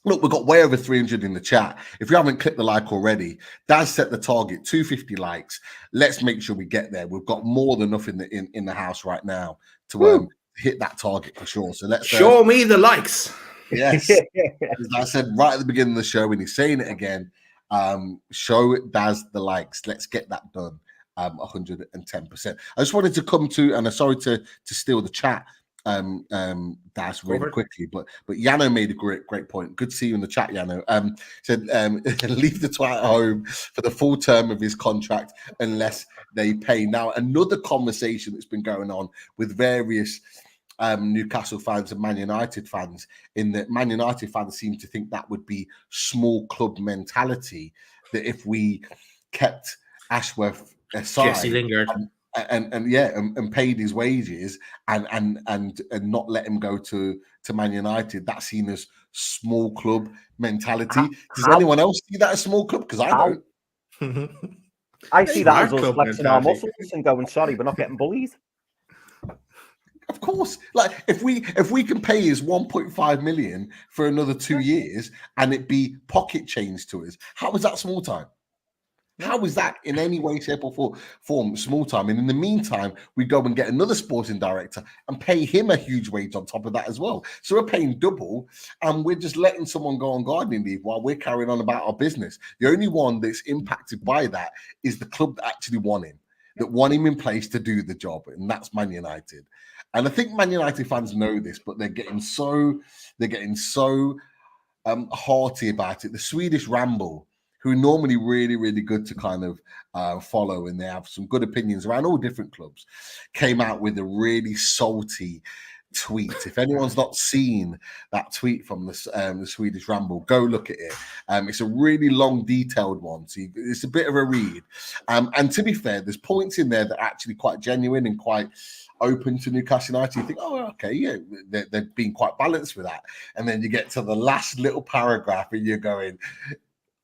[SPEAKER 3] look, we've got way over 300 in the chat. If you haven't clicked the like already, Daz set the target 250 likes. Let's make sure we get there. We've got more than enough in the house right now to hit that target for sure. So let's
[SPEAKER 1] show me the likes.
[SPEAKER 3] Yes, as I said right at the beginning of the show, and he's saying it again. Show Daz the likes. Let's get that done. 110%. I just wanted to come to, and I'm sorry to steal the chat, Daz, really quickly, but Yano made a great point. Good to see you in the chat, Yano. Said leave the twat at home for the full term of his contract unless they pay. Now, another conversation that's been going on with various Newcastle fans and Man United fans, in that Man United fans seem to think that would be small club mentality, that if we kept Ashworth aside,
[SPEAKER 1] Jesse Lingard,
[SPEAKER 3] and paid his wages and not let him go to Man United, that's seen as small club mentality. Does anyone else see that as small club? Because I don't.
[SPEAKER 4] I see that as us flexing our muscles and going, sorry, we're not getting bullied.
[SPEAKER 3] Of course, like if we can pay his 1.5 million for another 2 years and it be pocket change to us, how is that small time? How is that in any way, shape, or form small time? And in the meantime, we go and get another sporting director and pay him a huge wage on top of that as well. So we're paying double, and we're just letting someone go on gardening leave while we're carrying on about our business. The only one that's impacted by that is the club that actually want him in place to do the job, and that's Man United. And I think Man United fans know this, but they're getting so hearty about it. The Swedish Ramble, who are normally really, really good to kind of follow, and they have some good opinions around all different clubs, came out with a really salty tweet. If anyone's not seen that tweet from the Swedish Ramble, go look at it. It's a really long, detailed one, so it's a bit of a read. And to be fair, there's points in there that are actually quite genuine and quite open to Newcastle United. You think, oh, okay, yeah, they're being quite balanced with that. And then you get to the last little paragraph and you're going,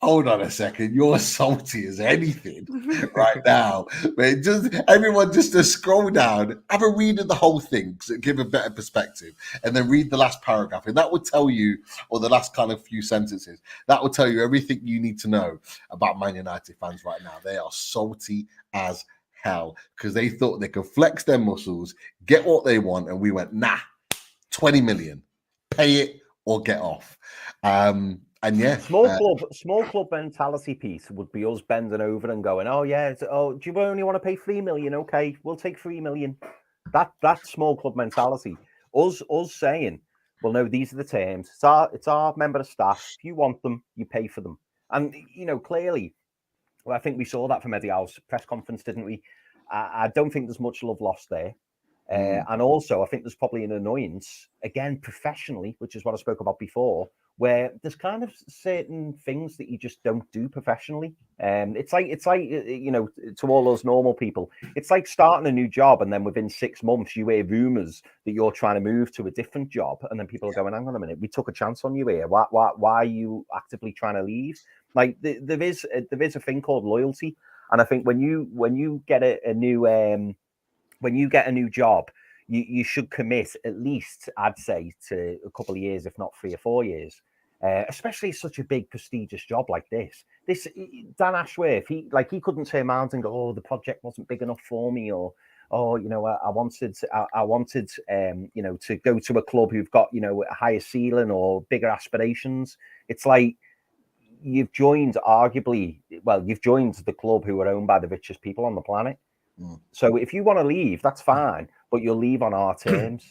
[SPEAKER 3] hold on a second, you're salty as anything right now. But everyone just to scroll down, have a read of the whole thing, so give a better perspective, and then read the last paragraph. And that will tell you, or the last kind of few sentences, that will tell you everything you need to know about Man United fans right now. They are salty as hell because they thought they could flex their muscles, get what they want, and we went, nah, 20 million, pay it or get off. And yeah,
[SPEAKER 4] small club mentality piece would be us bending over and going, oh yeah, do you only want to pay 3 million? Okay, we'll take 3 million. That small club mentality. Us saying, well, no, these are the terms. It's our member of staff. If you want them, you pay for them. And clearly, well, I think we saw that from Eddie Howe's press conference, didn't we? I don't think there's much love lost there. And also, I think there's probably an annoyance, again, professionally, which is what I spoke about before, where there's kind of certain things that you just don't do professionally. It's like to all those normal people, it's like starting a new job and then within 6 months you hear rumors that you're trying to move to a different job, and then people are going, hang on a minute, we took a chance on you here. Why are you actively trying to leave? Like there is a thing called loyalty, and I think when you get a new job, you should commit at least, I'd say, to a couple of years, if not 3 or 4 years. Especially such a big, prestigious job like this. Dan Ashworth, he couldn't turn around and go, "Oh, the project wasn't big enough for me," or "Oh, I wanted, to go to a club who've got a higher ceiling or bigger aspirations." It's like you've joined you've joined the club who are owned by the richest people on the planet. So if you want to leave, that's fine, but you'll leave on our terms,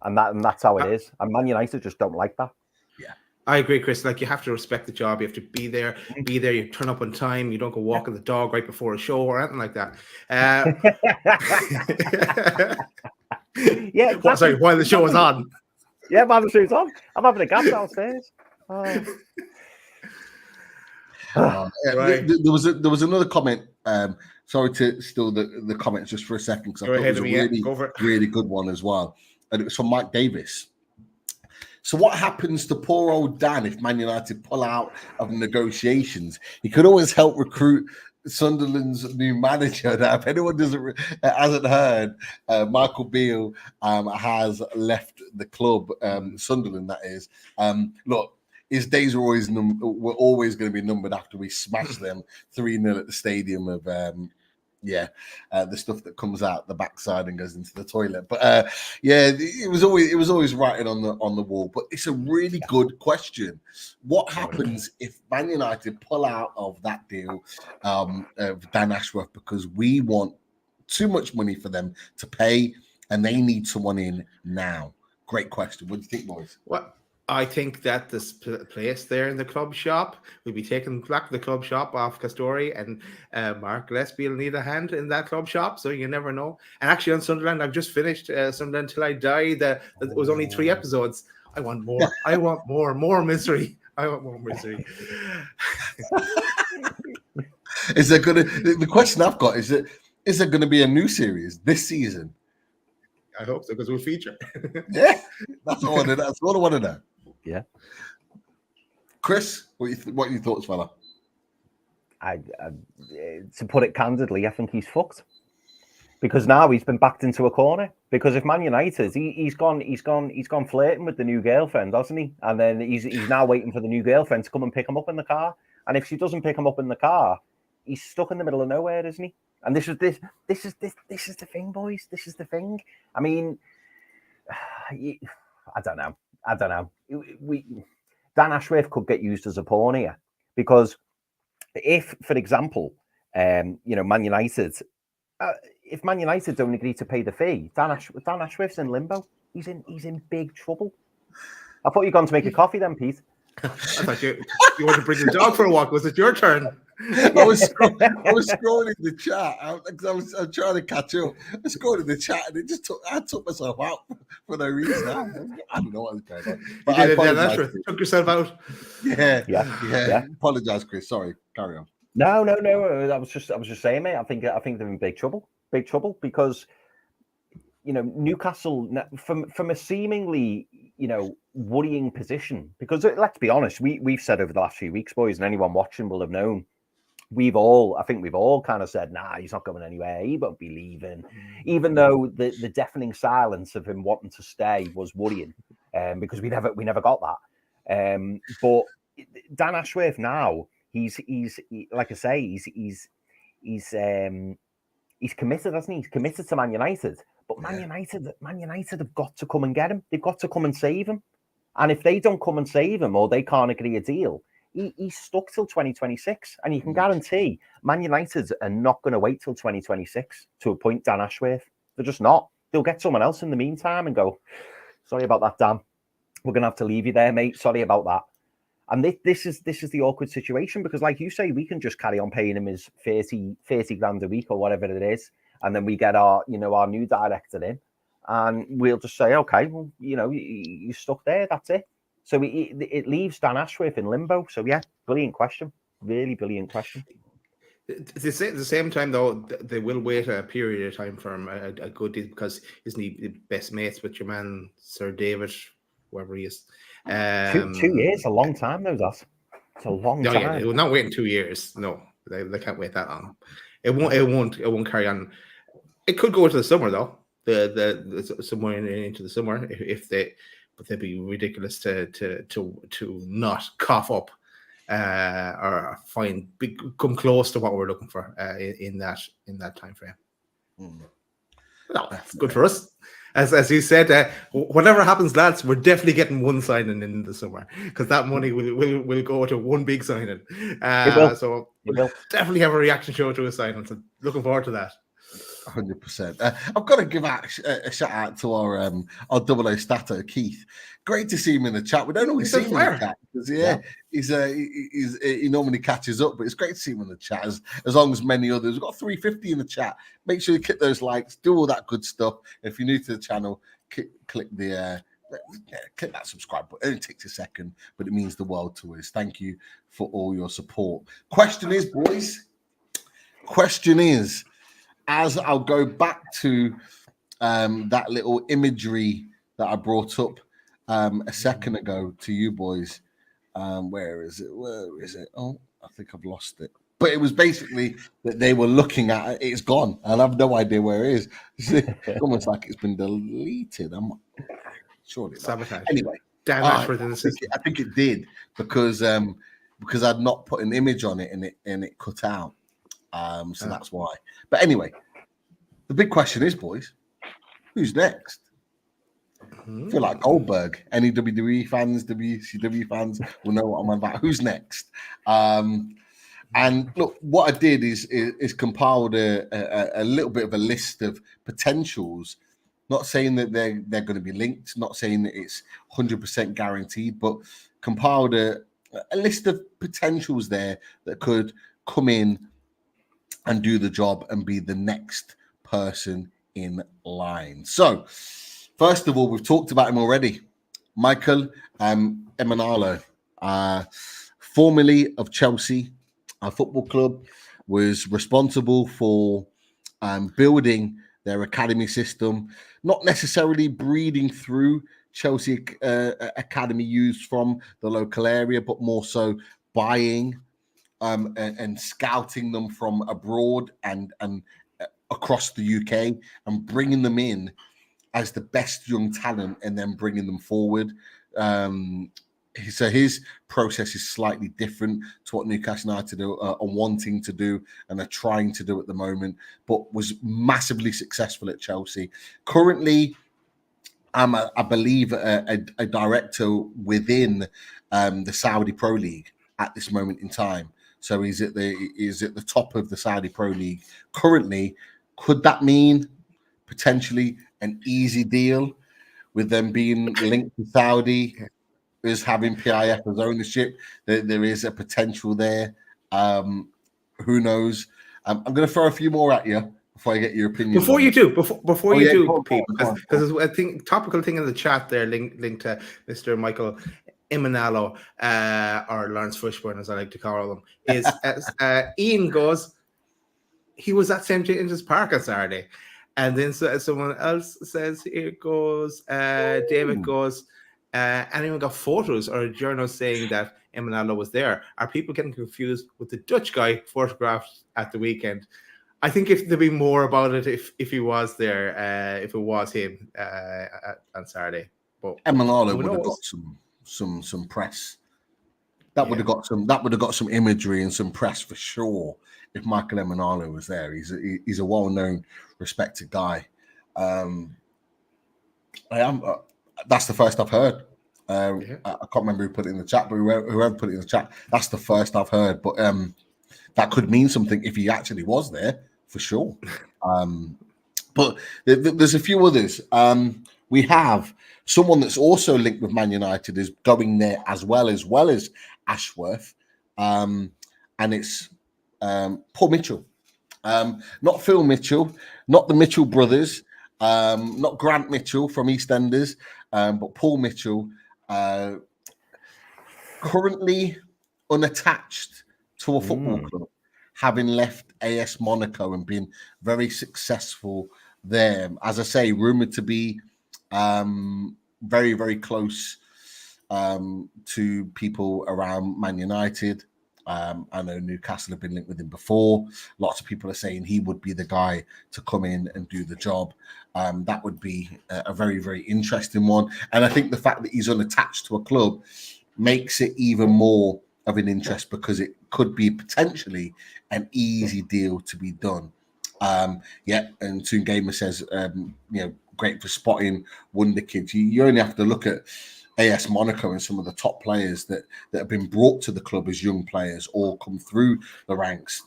[SPEAKER 4] and that's how it is. And Man United just don't like that.
[SPEAKER 3] Yeah,
[SPEAKER 1] I agree, Chris. Like, you have to respect the job. You have to be there. You turn up on time. You don't go walking the dog right before a show or anything like that.
[SPEAKER 4] Yeah, exactly.
[SPEAKER 1] Sorry, while the show is on.
[SPEAKER 4] Yeah, while the show's on. I'm having a gap downstairs.
[SPEAKER 1] Right.
[SPEAKER 3] There was another comment. Sorry to steal the comments just for a second, because I thought it was a really good one as well. And it was from Mike Davis. So what happens to poor old Dan if Man United pull out of negotiations? He could always help recruit Sunderland's new manager. Now, if anyone hasn't heard, Michael Beale has left the club, Sunderland, that is. Look, his days were always going to be numbered after we smashed them 3-0 at the stadium of the stuff that comes out the backside and goes into the toilet. But it was always writing on the wall. But it's a really good question. What happens if Man United pull out of that deal of Dan Ashworth because we want too much money for them to pay and they need someone in now? Great question. What do you think, boys?
[SPEAKER 1] What? I think that this place there in the club shop will be taken back to the club shop off Castori, and Mark Gillespie will need a hand in that club shop, so you never know. And actually on Sunderland, I've just finished Sunderland Till I Die. It was only 3 episodes. I want more. I want more misery. I want more misery.
[SPEAKER 3] Is there the question I've got is there going to be a new series this season?
[SPEAKER 1] I hope so, because we'll feature.
[SPEAKER 3] Yeah, that's all I want to know.
[SPEAKER 4] Yeah,
[SPEAKER 3] Chris, what are your thoughts, fella?
[SPEAKER 4] I to put it candidly, I think he's fucked, because now he's been backed into a corner. Because if Man United, he's gone flirting with the new girlfriend, hasn't he? And then he's now waiting for the new girlfriend to come and pick him up in the car. And if she doesn't pick him up in the car, he's stuck in the middle of nowhere, isn't he? And this is the thing, boys. This is the thing. I mean, I don't know. Dan Ashworth could get used as a pawn here, because if, for example, Man United, if Man United don't agree to pay the fee, Dan Ashworth's in limbo. He's in big trouble. I thought you were going to make a coffee then, Pete.
[SPEAKER 1] I thought you wanted to bring your dog for a walk. Was it your turn?
[SPEAKER 3] I was scrolling the chat because I was trying to catch up. I was scrolling the chat and I took myself out for no reason. I don't know what was going on. But
[SPEAKER 1] you took yourself out.
[SPEAKER 3] Yeah. Apologize, Chris. Sorry. Carry on.
[SPEAKER 4] No. I was just saying, mate. I think they're in big trouble. Big trouble, because Newcastle, from a seemingly worrying position, because let's be honest, we've said over the last few weeks, boys, and anyone watching will have known, I think we've all kind of said, nah, he's not going anywhere, he won't be leaving, even though the deafening silence of him wanting to stay was worrying, because we never got that. But Dan Ashworth now, he's like I say, he's committed, hasn't he? He's committed to Man United. But Man United have got to come and get him. They've got to come and save him. And if they don't come and save him, or they can't agree a deal, he's stuck till 2026. And you can guarantee Man United are not going to wait till 2026 to appoint Dan Ashworth. They're just not. They'll get someone else in the meantime and go, sorry about that, Dan. We're going to have to leave you there, mate. Sorry about that. And this is the awkward situation, because like you say, we can just carry on paying him his 30 grand a week or whatever it is. And then we get our new director in, and we'll just say, okay, well, you're stuck there. That's it. So it leaves Dan Ashworth in limbo. So yeah, brilliant question. Really brilliant question.
[SPEAKER 1] At the same time, though, they will wait a period of time for him, a good deal, because isn't he best mates with your man, Sir David, whoever he is?
[SPEAKER 4] 2 years, a long time, though, that's. It's a long time.
[SPEAKER 1] Yeah, we're not waiting 2 years. No, they can't wait that long. It won't carry on. It could go into the summer, though. The somewhere into the summer, but they'd be ridiculous to not cough up or come close to what we're looking for in that time frame. No, it's good for us. as you said, whatever happens, lads, we're definitely getting one signing in the summer because that money will go to one big signing.
[SPEAKER 4] It will.
[SPEAKER 1] So
[SPEAKER 4] It will.
[SPEAKER 1] definitely have a reaction show to a signing. So looking forward to that.
[SPEAKER 3] 100%. I've got to give out a shout out to our double O statter, Keith. Great to see him in the chat. We don't always see him in the chat because he normally catches up, but it's great to see him in the chat as long as many others. We've got 350 in the chat. Make sure you click those likes, do all that good stuff. If you're new to the channel, click the click that subscribe button. It only takes a second, but it means the world to us. Thank you for all your support. Question is, boys. Question is, as I'll go back to that little imagery that I brought up a second ago to you boys. Where is it? Where is it? Oh, I think I've lost it. But it was basically that they were looking at it. It's gone. And I have no idea where it is. It's almost like it's been deleted. I'm surely not.
[SPEAKER 1] Sabotage.
[SPEAKER 3] Anyway,
[SPEAKER 1] Dan Ashworth in the system.
[SPEAKER 3] I think it did because I'd not put an image on it and it cut out. So that's why. But anyway, the big question is, boys, who's next? I feel like Goldberg. Any WWE fans, WCW fans will know what I'm about. Who's next? And look, what I did is compiled a little bit of a list of potentials. Not saying that they're going to be linked. Not saying that it's 100% guaranteed, but compiled a list of potentials there that could come in and do the job and be the next person in line. So, first of all, we've talked about him already. Michael Emenalo, formerly of Chelsea Football Club, was responsible for building their academy system, not necessarily breeding through Chelsea academy used from the local area, but more so buying and scouting them from abroad and across the UK and bringing them in as the best young talent and then bringing them forward. So his process is slightly different to what Newcastle United are wanting to do and are trying to do at the moment, but was massively successful at Chelsea. Currently, I believe, a director within the Saudi Pro League at this moment in time. So he's at the top of the Saudi Pro League currently. Could that mean potentially an easy deal with them being linked to Saudi, is having PIF as ownership? There is a potential there. Who knows? I'm going to throw a few more at you before I get your opinion.
[SPEAKER 1] Before you do, Pete,
[SPEAKER 3] because
[SPEAKER 1] I think topical thing in the chat there linked to Mr. Michael Emenalo, or Lawrence Fishburne, as I like to call him, is Ian goes, he was at St. James's Park on Saturday. And then someone else says, here goes, David goes, anyone got photos or a journal saying that Emenalo was there? Are people getting confused with the Dutch guy photographed at the weekend? I think if there'd be more about it if he was there, if it was him on Saturday. But
[SPEAKER 3] Emenalo would have got some press. That would have got some imagery and some press for sure if Michael Emenalo was there. He's a well-known, respected guy. That's the first I've heard. I can't remember who put it in the chat, but whoever put it in the chat, that's the first I've heard. But that could mean something if he actually was there, for sure. But there's a few others. We have someone that's also linked with Man United is going there as well as Ashworth, and it's Paul Mitchell, not Phil Mitchell, not the Mitchell brothers, not Grant Mitchell from EastEnders, but Paul Mitchell, currently unattached to a football club, having left AS Monaco and been very successful there. As I say, rumored to be very, very close to people around Man United. I know Newcastle have been linked with him before. Lots of people are saying he would be the guy to come in and do the job. That would be a very, very interesting one. And I think the fact that he's unattached to a club makes it even more of an interest because it could be potentially an easy deal to be done. Yeah, and Toon Gamer says, great for spotting wonder kids. You only have to look at AS Monaco and some of the top players that have been brought to the club as young players or come through the ranks.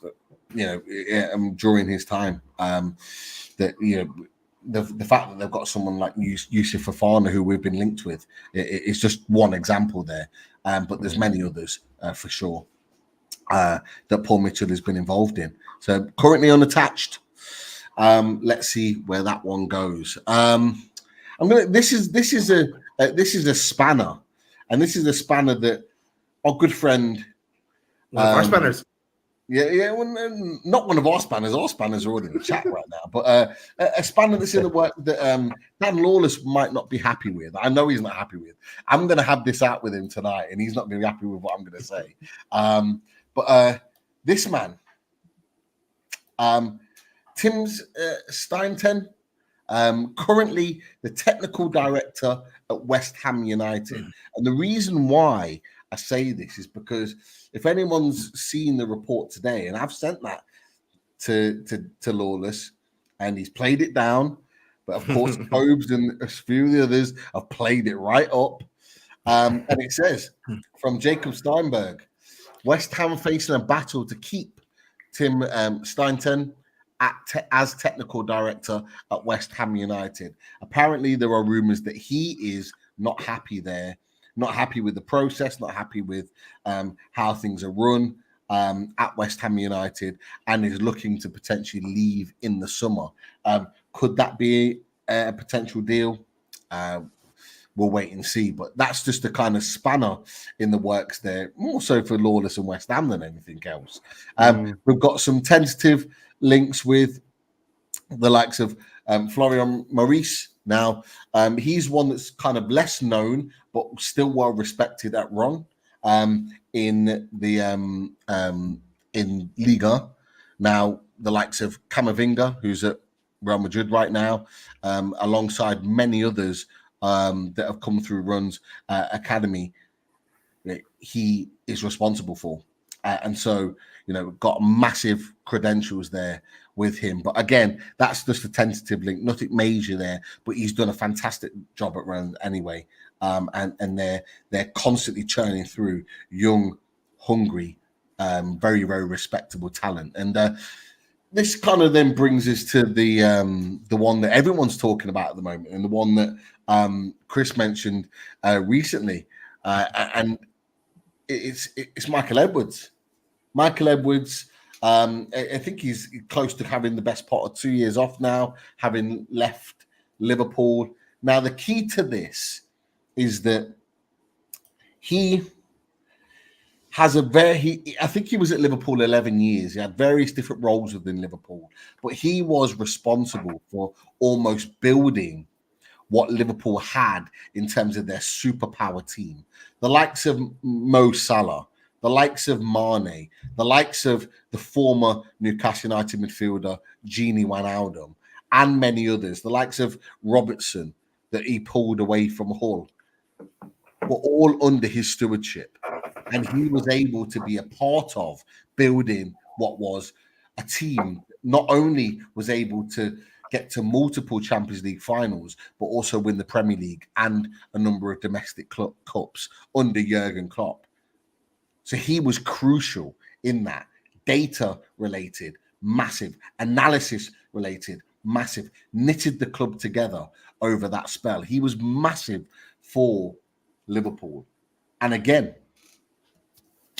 [SPEAKER 3] During his time, the fact that they've got someone like Yusuf Fofana, who we've been linked with, is just one example there. But there's many others for sure that Paul Mitchell has been involved in. So currently unattached. Let's see where that one goes. This is a spanner, and this is a spanner that our good friend.
[SPEAKER 1] One of our spanners.
[SPEAKER 3] Yeah. Well, not one of our spanners. Our spanners are already in the chat right now. But a spanner that's in the work that Dan Lawless might not be happy with. I know he's not happy with. I'm going to have this out with him tonight, and he's not going to be happy with what I'm going to say. But this man, Tim's Steinten, currently the technical director at West Ham United. And the reason why I say this is because if anyone's seen the report today, and I've sent that to Lawless, and he's played it down, but of course, Cobes and a few of the others have played it right up. And it says from Jacob Steinberg, West Ham facing a battle to keep Tim Steinten as technical director at West Ham United. Apparently, there are rumors that he is not happy there, not happy with the process, not happy with how things are run at West Ham United, and is looking to potentially leave in the summer. Could that be a potential deal? We'll wait and see. But that's just a kind of spanner in the works there, more so for Lawless and West Ham than anything else. We've got some tentative links with the likes of Florian Maurice. Now, he's one that's kind of less known, but still well respected at Ron in the in Liga. Now, the likes of Camavinga, who's at Real Madrid right now, alongside many others that have come through Run's academy, he is responsible for. And so, got massive credentials there with him. But again, that's just a tentative link, nothing major there. But he's done a fantastic job at Run anyway. And they're constantly churning through young, hungry, very, very respectable talent. And this kind of then brings us to the one that everyone's talking about at the moment, and the one that Chris mentioned recently, and it's Michael Edwards. Michael Edwards, I think he's close to having the best part of 2 years off now, having left Liverpool. Now, the key to this is that he has I think he was at Liverpool 11 years. He had various different roles within Liverpool, but he was responsible for almost building what Liverpool had in terms of their superpower team. The likes of Mo Salah, the likes of Mane, the likes of the former Newcastle United midfielder, Gini Wijnaldum, and many others, the likes of Robertson that he pulled away from Hull, were all under his stewardship. And he was able to be a part of building what was a team that not only was able to get to multiple Champions League finals, but also win the Premier League and a number of domestic cups under Jurgen Klopp. So he was crucial in that. Data related, massive. Analysis related, massive. Knitted the club together over that spell. He was massive for Liverpool. And again,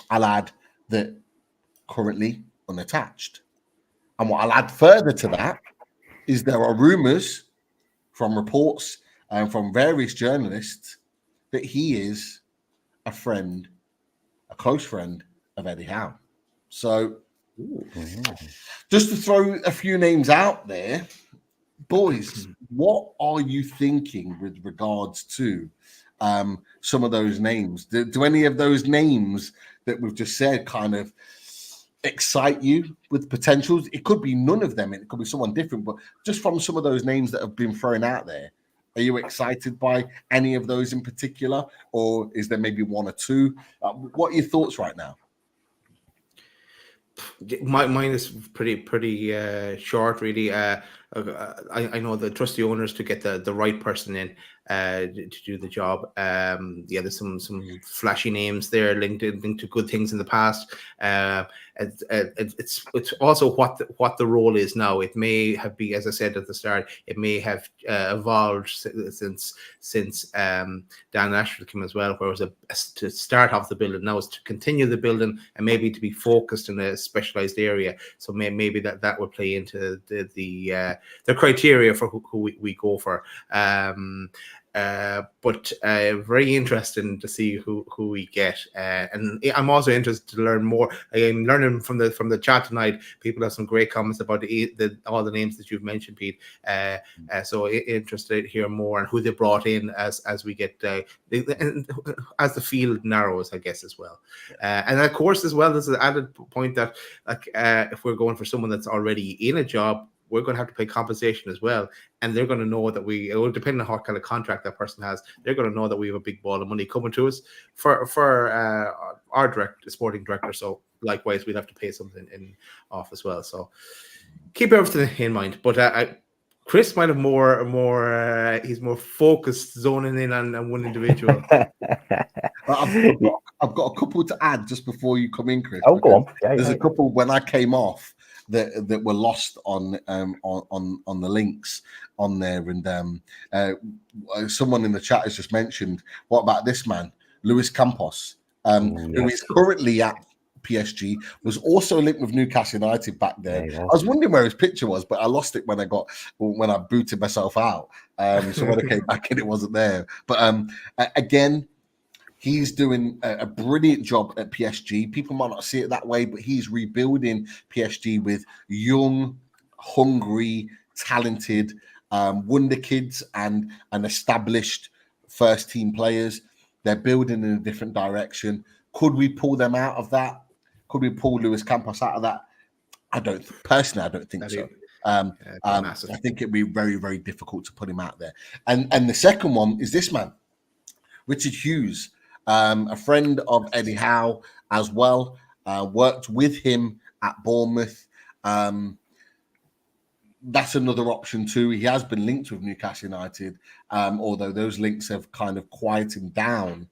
[SPEAKER 3] I'll add that currently unattached. And what I'll add further to that is there are rumors from reports and from various journalists that he is a close friend of Eddie Howe. So just to throw a few names out there, boys, what are you thinking with regards to some of those names? Do any of those names that we've just said kind of excite you with potentials? It could be none of them. It could be someone different, but just from some of those names that have been thrown out there, are you excited by any of those in particular, or is there maybe one or two? What are your thoughts right now?
[SPEAKER 1] Mine is pretty short, really. I know the trusty owners to get the right person in to do the job. Yeah, there's some flashy names there linked to good things in the past. It's also what the role is now. It may have been, as I said at the start, it may have evolved since Dan Ashworth came as well, where it was to start off the building. Now it's to continue the building and maybe to be focused in a specialized area. So maybe that would play into the criteria for who we go for. But very interesting to see who we get, and I'm also interested to learn more. I'm learning from the chat tonight. People have some great comments about all the names that you've mentioned, Pete. So interested to hear more and who they brought in as we get as the field narrows, I guess, as well. And of course, as well, there's an added point that if we're going for someone that's already in a job, we're going to have to pay compensation as well. And they're going to know that it will depend on what kind of contract that person has. They're going to know that we have a big ball of money coming to us for our sporting director. So likewise, we'll have to pay something off as well. So keep everything in mind. But Chris might have more. He's more focused, zoning in on one individual.
[SPEAKER 3] I've got a couple to add just before you come in, Chris.
[SPEAKER 4] Oh, go on.
[SPEAKER 3] There's a couple when I came off that were lost on the links on there, and someone in the chat has just mentioned, what about this man, Luis Campos, who is currently at PSG, was also linked with Newcastle United back there. I was wondering where his picture was, but I lost it when I booted myself out. So when I came back in, it wasn't there. But again, he's doing a brilliant job at PSG. People might not see it that way, but he's rebuilding PSG with young, hungry, talented wonder kids and established first team players. They're building in a different direction. Could we pull them out of that? Could we pull Luis Campos out of that? I don't think so. I think it'd be very, very difficult to put him out there. And the second one is this man, Richard Hughes. A friend of Eddie Howe as well, worked with him at Bournemouth. That's another option too. He has been linked with Newcastle United, although those links have kind of quieted down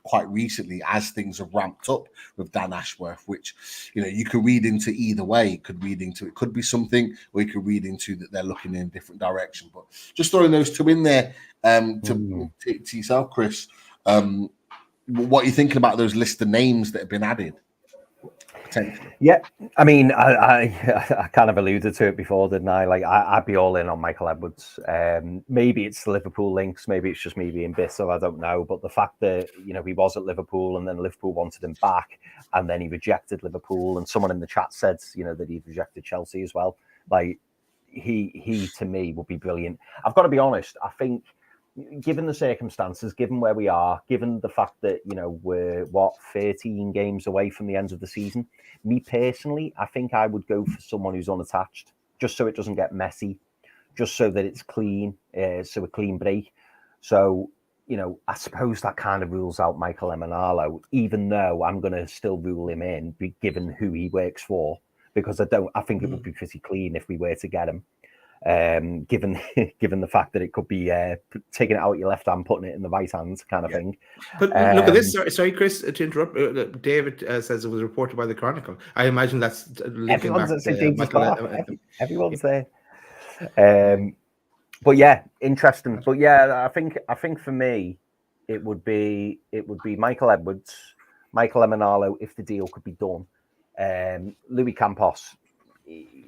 [SPEAKER 3] quite recently as things have ramped up with Dan Ashworth, which, you could read into either way. It could be something, or you could read into that they're looking in a different direction. But just throwing those two in there to yourself, Chris. What are you thinking about those list of names that have been added? Potentially.
[SPEAKER 4] Yeah, I mean, I kind of alluded to it before, didn't I? Like, I'd be all in on Michael Edwards. Maybe it's the Liverpool links. Maybe it's just me being bitter. I don't know. But the fact that, he was at Liverpool and then Liverpool wanted him back and then he rejected Liverpool, and someone in the chat said, that he'd rejected Chelsea as well. Like, he to me would be brilliant. I've got to be honest. I think, given the circumstances, given where we are, given the fact that, we're 13 games away from the end of the season, me personally, I think I would go for someone who's unattached, just so it doesn't get messy, just so that it's clean, so a clean break. So, I suppose that kind of rules out Michael Emenalo, even though I'm going to still rule him in, given who he works for, because I think it would be pretty clean if we were to get him. Given the fact that it could be taking it out your left hand, putting it in the right hand kind of thing.
[SPEAKER 1] But look at this. Sorry, Chris, to interrupt. David says it was reported by the Chronicle. I imagine that's linking back to
[SPEAKER 4] everyone's there. But yeah, interesting. But yeah, I think for me, it would be Michael Edwards, Michael Emenalo, if the deal could be done. Luis Campos.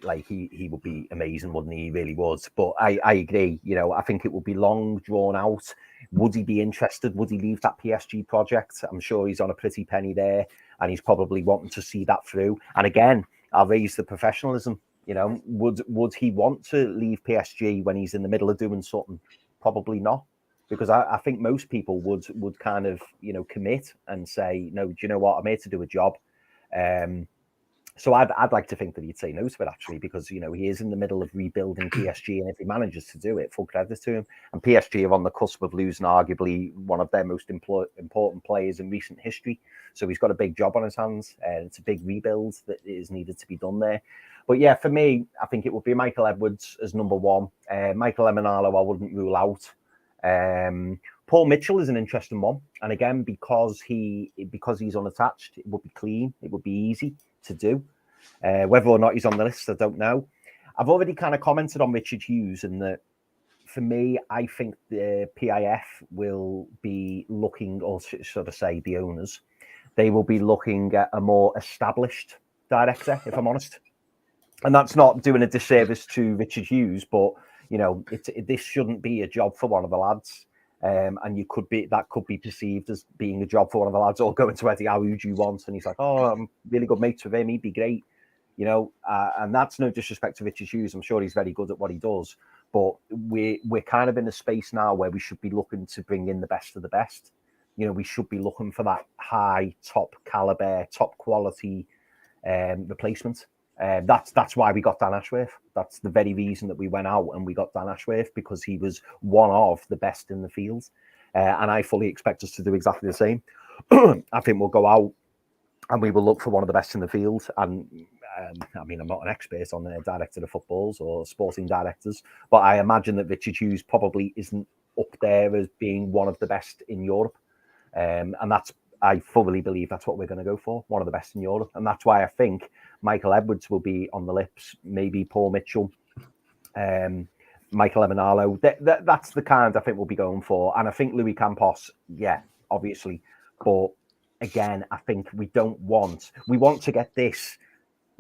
[SPEAKER 4] Like he would be amazing, wouldn't he? He really would. But I agree. I think it would be long drawn out. Would he be interested? Would he leave that PSG project? I'm sure he's on a pretty penny there, and he's probably wanting to see that through. And again, I'll raise the professionalism. Would he want to leave PSG when he's in the middle of doing something? Probably not, because I think most people would kind of commit and say, no, do you know what? I'm here to do a job. So I'd like to think that he'd say no to it, actually, because, you know, he is in the middle of rebuilding PSG, and if he manages to do it, full credit to him. And PSG are on the cusp of losing arguably one of their most important players in recent history. So he's got a big job on his hands, and it's a big rebuild that is needed to be done there. But yeah, for me, I think it would be Michael Edwards as number one. Michael Emenalo, I wouldn't rule out. Paul Mitchell is an interesting one, and again, because he's unattached, it would be clean, it would be easy to do. Whether or not he's on the list, I don't know. I've already kind of commented on Richard Hughes, and that for me, I think the PIF will be looking, or should I say, the owners, they will be looking at a more established director, if I'm honest. And that's not doing a disservice to Richard Hughes, but you know, this shouldn't be a job for one of the lads. And that could be perceived as being a job for one of the lads, or going to Eddie Howe, who do you want? And he's like, oh, I'm really good mates with him, he'd be great. You know, and that's no disrespect to Richard Hughes. I'm sure he's very good at what he does. But we're kind of in a space now where we should be looking to bring in the best of the best. You know, we should be looking for that high, top caliber, top quality replacement. That's why we got Dan Ashworth. That's the very reason that we went out and we got Dan Ashworth, because he was one of the best in the field. And I fully expect us to do exactly the same. I think we'll go out and we will look for one of the best in the field. And I mean, I'm not an expert on the director of footballs or sporting directors, but I imagine that Richard Hughes probably isn't up there as being one of the best in Europe. And I fully believe that's what we're going to go for, one of the best in Europe. And that's why I think Michael Edwards will be on the lips, maybe Paul Mitchell, Michael Emenalo. That's the kind I think we'll be going for. And I think Louis Campos, yeah, obviously. But again, I think we want to get this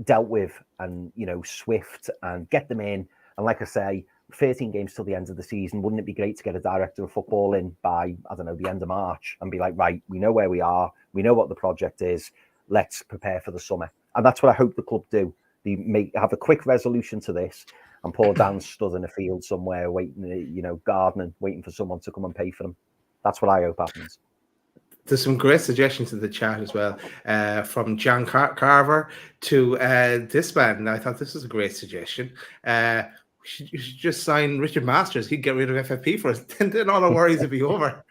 [SPEAKER 4] dealt with and, you know, swift and get them in. And like I say, 13 games till the end of the season. Wouldn't it be great to get a director of football in by, I don't know, the end of March and be like, right, we know where we are. We know what the project is. Let's prepare for the summer. And that's what I hope the club do. They have a quick resolution to this, and poor Dan's stood in a field somewhere waiting, you know, gardening, waiting for someone to come and pay for them. That's what I hope happens.
[SPEAKER 1] There's some great suggestions in the chat as well, from John Carver to this man. And I thought this was a great suggestion. You should just sign Richard Masters. He'd get rid of FFP for us. Then all our worries would be over.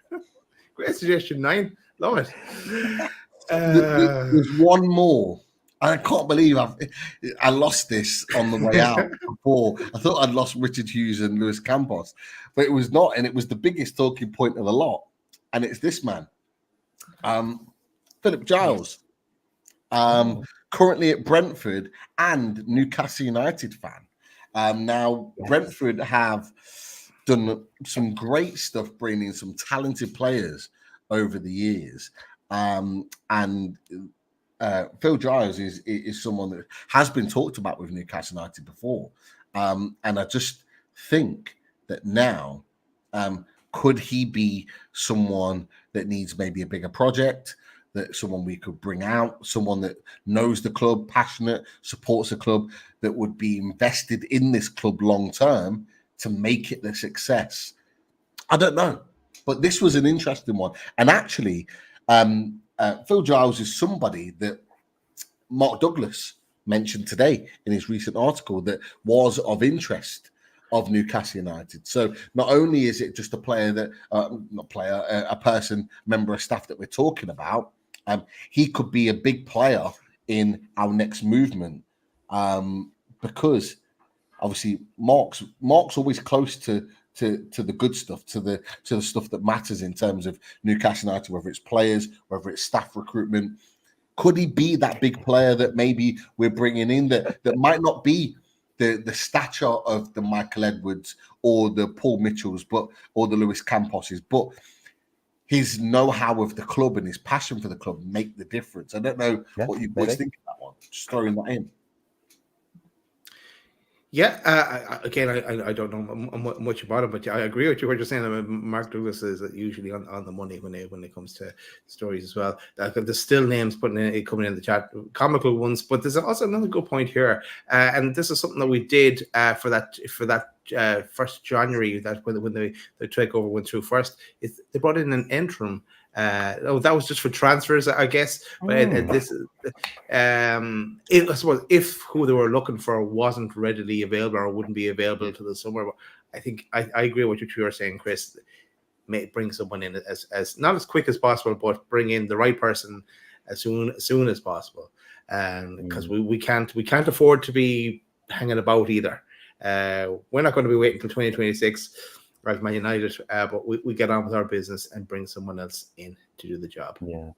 [SPEAKER 1] Great suggestion, 9. Love it.
[SPEAKER 3] There's one more. I can't believe I lost this on the way out before. I thought I'd lost Richard Hughes and Luis Campos, but it was not. And it was the biggest talking point of the lot. And it's this man. Philip Giles, currently at Brentford and Newcastle United fan. Now, yes. Brentford have done some great stuff, bringing some talented players over the years. And Phil Giles is someone that has been talked about with Newcastle United before. And I just think that now, could he be someone that needs maybe a bigger project, that someone we could bring out, someone that knows the club, passionate, supports the club, that would be invested in this club long term to make it a success? I don't know, but this was an interesting one. And actually, Phil Giles is somebody that Mark Douglas mentioned today in his recent article that was of interest of Newcastle United. So not only is it just a player that, a person, member of staff that we're talking about, he could be a big player in our next movement, because obviously Mark's always close to the good stuff, to the stuff that matters in terms of Newcastle United, whether it's players, whether it's staff recruitment. Could he be that big player that maybe we're bringing in that might not be the stature of the Michael Edwards or the Paul Mitchells, or the Luis Camposes, but his know-how of the club and his passion for the club make the difference? I don't know what you boys think of that one. Just throwing that in.
[SPEAKER 1] Yeah, I don't know much about it, but I agree with you. What you're saying. I mean, Mark Douglas is usually on the money when it comes to stories as well. There's still names coming in the chat, comical ones, but there's also another good point here, and this is something that we did for that January, that when the takeover went through first, they brought in an interim. That was just for transfers, I guess. But I suppose if who they were looking for wasn't readily available or wouldn't be available to the summer, but I think I agree with what you were saying, Chris. May bring someone in as not as quick as possible, but bring in the right person as soon as possible. Because we can't afford to be hanging about either. We're not going to be waiting until 2026, like Man United, but we get on with our business and bring someone else in to do the job.
[SPEAKER 4] Yeah,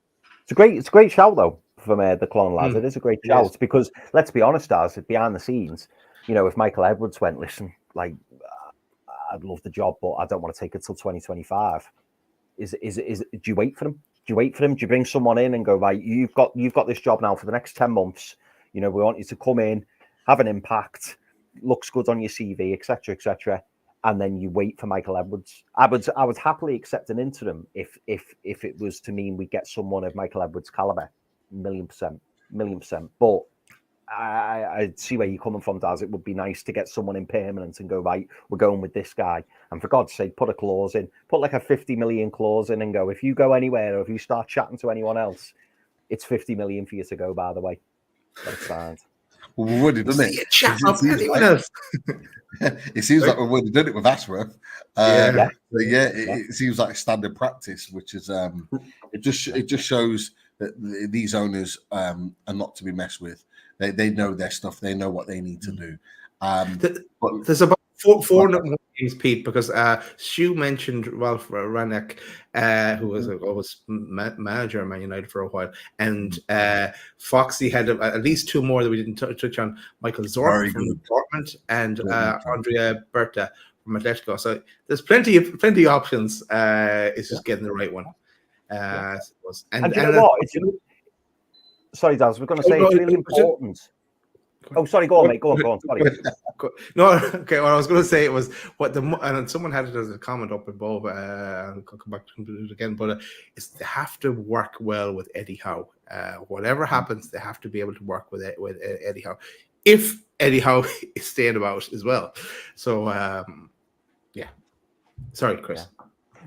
[SPEAKER 4] it's a great shout though from the Clone lads. It is a great shout because let's be honest, as behind the scenes, if Michael Edwards went, listen, like I'd love the job, but I don't want to take it till 2025. Do you wait for him? Do you wait for him? Do you bring someone in and go, right, you've got this job now for the next 10 months. We want you to come in, have an impact, looks good on your CV, etc., and then you wait for Michael Edwards. I would happily accept an interim if it was to mean we get someone of Michael Edwards' caliber, million percent. But I see where you're coming from, Daz. It would be nice to get someone in permanent and go, right, we're going with this guy. And for God's sake, put a clause in, put like a 50 million clause in and go, if you go anywhere or if you start chatting to anyone else, it's 50 million for you to go, by the way. That's fine.
[SPEAKER 3] Well, we've already done it. It seems like we've already done it with Ashworth. It seems like standard practice, which is it just shows that these owners are not to be messed with. They know their stuff. They know what they need to do.
[SPEAKER 1] But there's about four things, Pete, because Stu mentioned Ralph Rangnick, who was manager of Man United for a while, and Foxy had at least two more that we didn't touch on: Michael Zorc from Dortmund and Andrea Berta from Atletico. So there's plenty of options. It's just getting the right one. I suppose. And you know what?
[SPEAKER 4] Sorry, Daz, we're going to say it's really important. Oh, sorry, go on, mate. Go on. Sorry.
[SPEAKER 1] No, okay. What I was going to say it was and someone had it as a comment up above. I'll come back to it again, but they have to work well with Eddie Howe. Whatever happens, they have to be able to work with Eddie Howe. If Eddie Howe is staying about as well. So, sorry, Chris.
[SPEAKER 4] Yeah.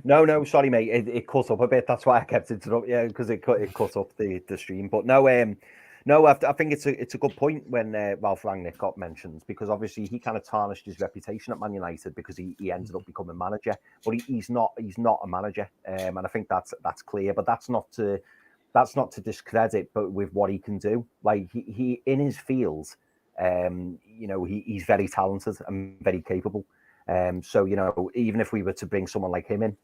[SPEAKER 4] No, sorry, mate. It cut up a bit. That's why I kept interrupting you because it cut up the stream. But no, I think it's a good point when Ralph Rangnick got mentioned because obviously he kind of tarnished his reputation at Man United because he ended up becoming manager, but he's not a manager, and I think that's clear. But that's not to discredit, but with what he can do, like he in his field, he's very talented and very capable. So even if we were to bring someone like him in,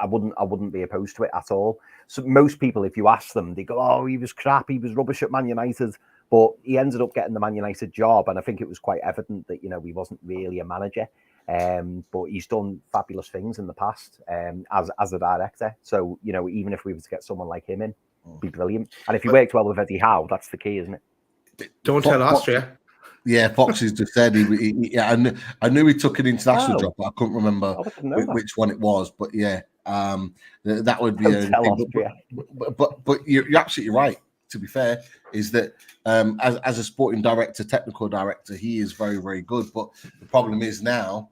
[SPEAKER 4] I wouldn't be opposed to it at all. So most people, if you ask them, they go, "Oh, he was crap, he was rubbish at Man United," but he ended up getting the Man United job, and I think it was quite evident that he wasn't really a manager. But he's done fabulous things in the past as a director. So even if we were to get someone like him in, it'd be brilliant. And if he worked well with Eddie Howe, that's the key, isn't it?
[SPEAKER 1] Don't tell Austria.
[SPEAKER 3] Yeah, Fox's just said I knew he took an international job, but I couldn't remember which one it was. But yeah, that would be. But you're absolutely right. To be fair, is that as a sporting director, technical director, he is very, very good. But the problem is now,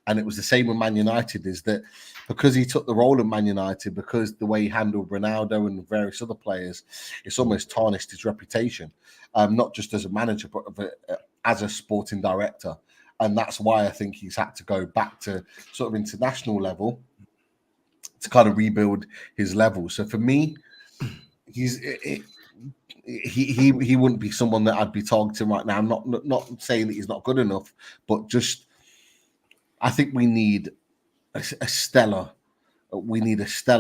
[SPEAKER 3] and it was the same with Man United, is that because he took the role of Man United, because the way he handled Ronaldo and various other players, it's almost tarnished his reputation, not just as a manager, but as a sporting director. And that's why I think he's had to go back to sort of international level to kind of rebuild his level. So for me, he wouldn't be someone that I'd be targeting right now. I'm not saying that he's not good enough, but just I think we need a stellar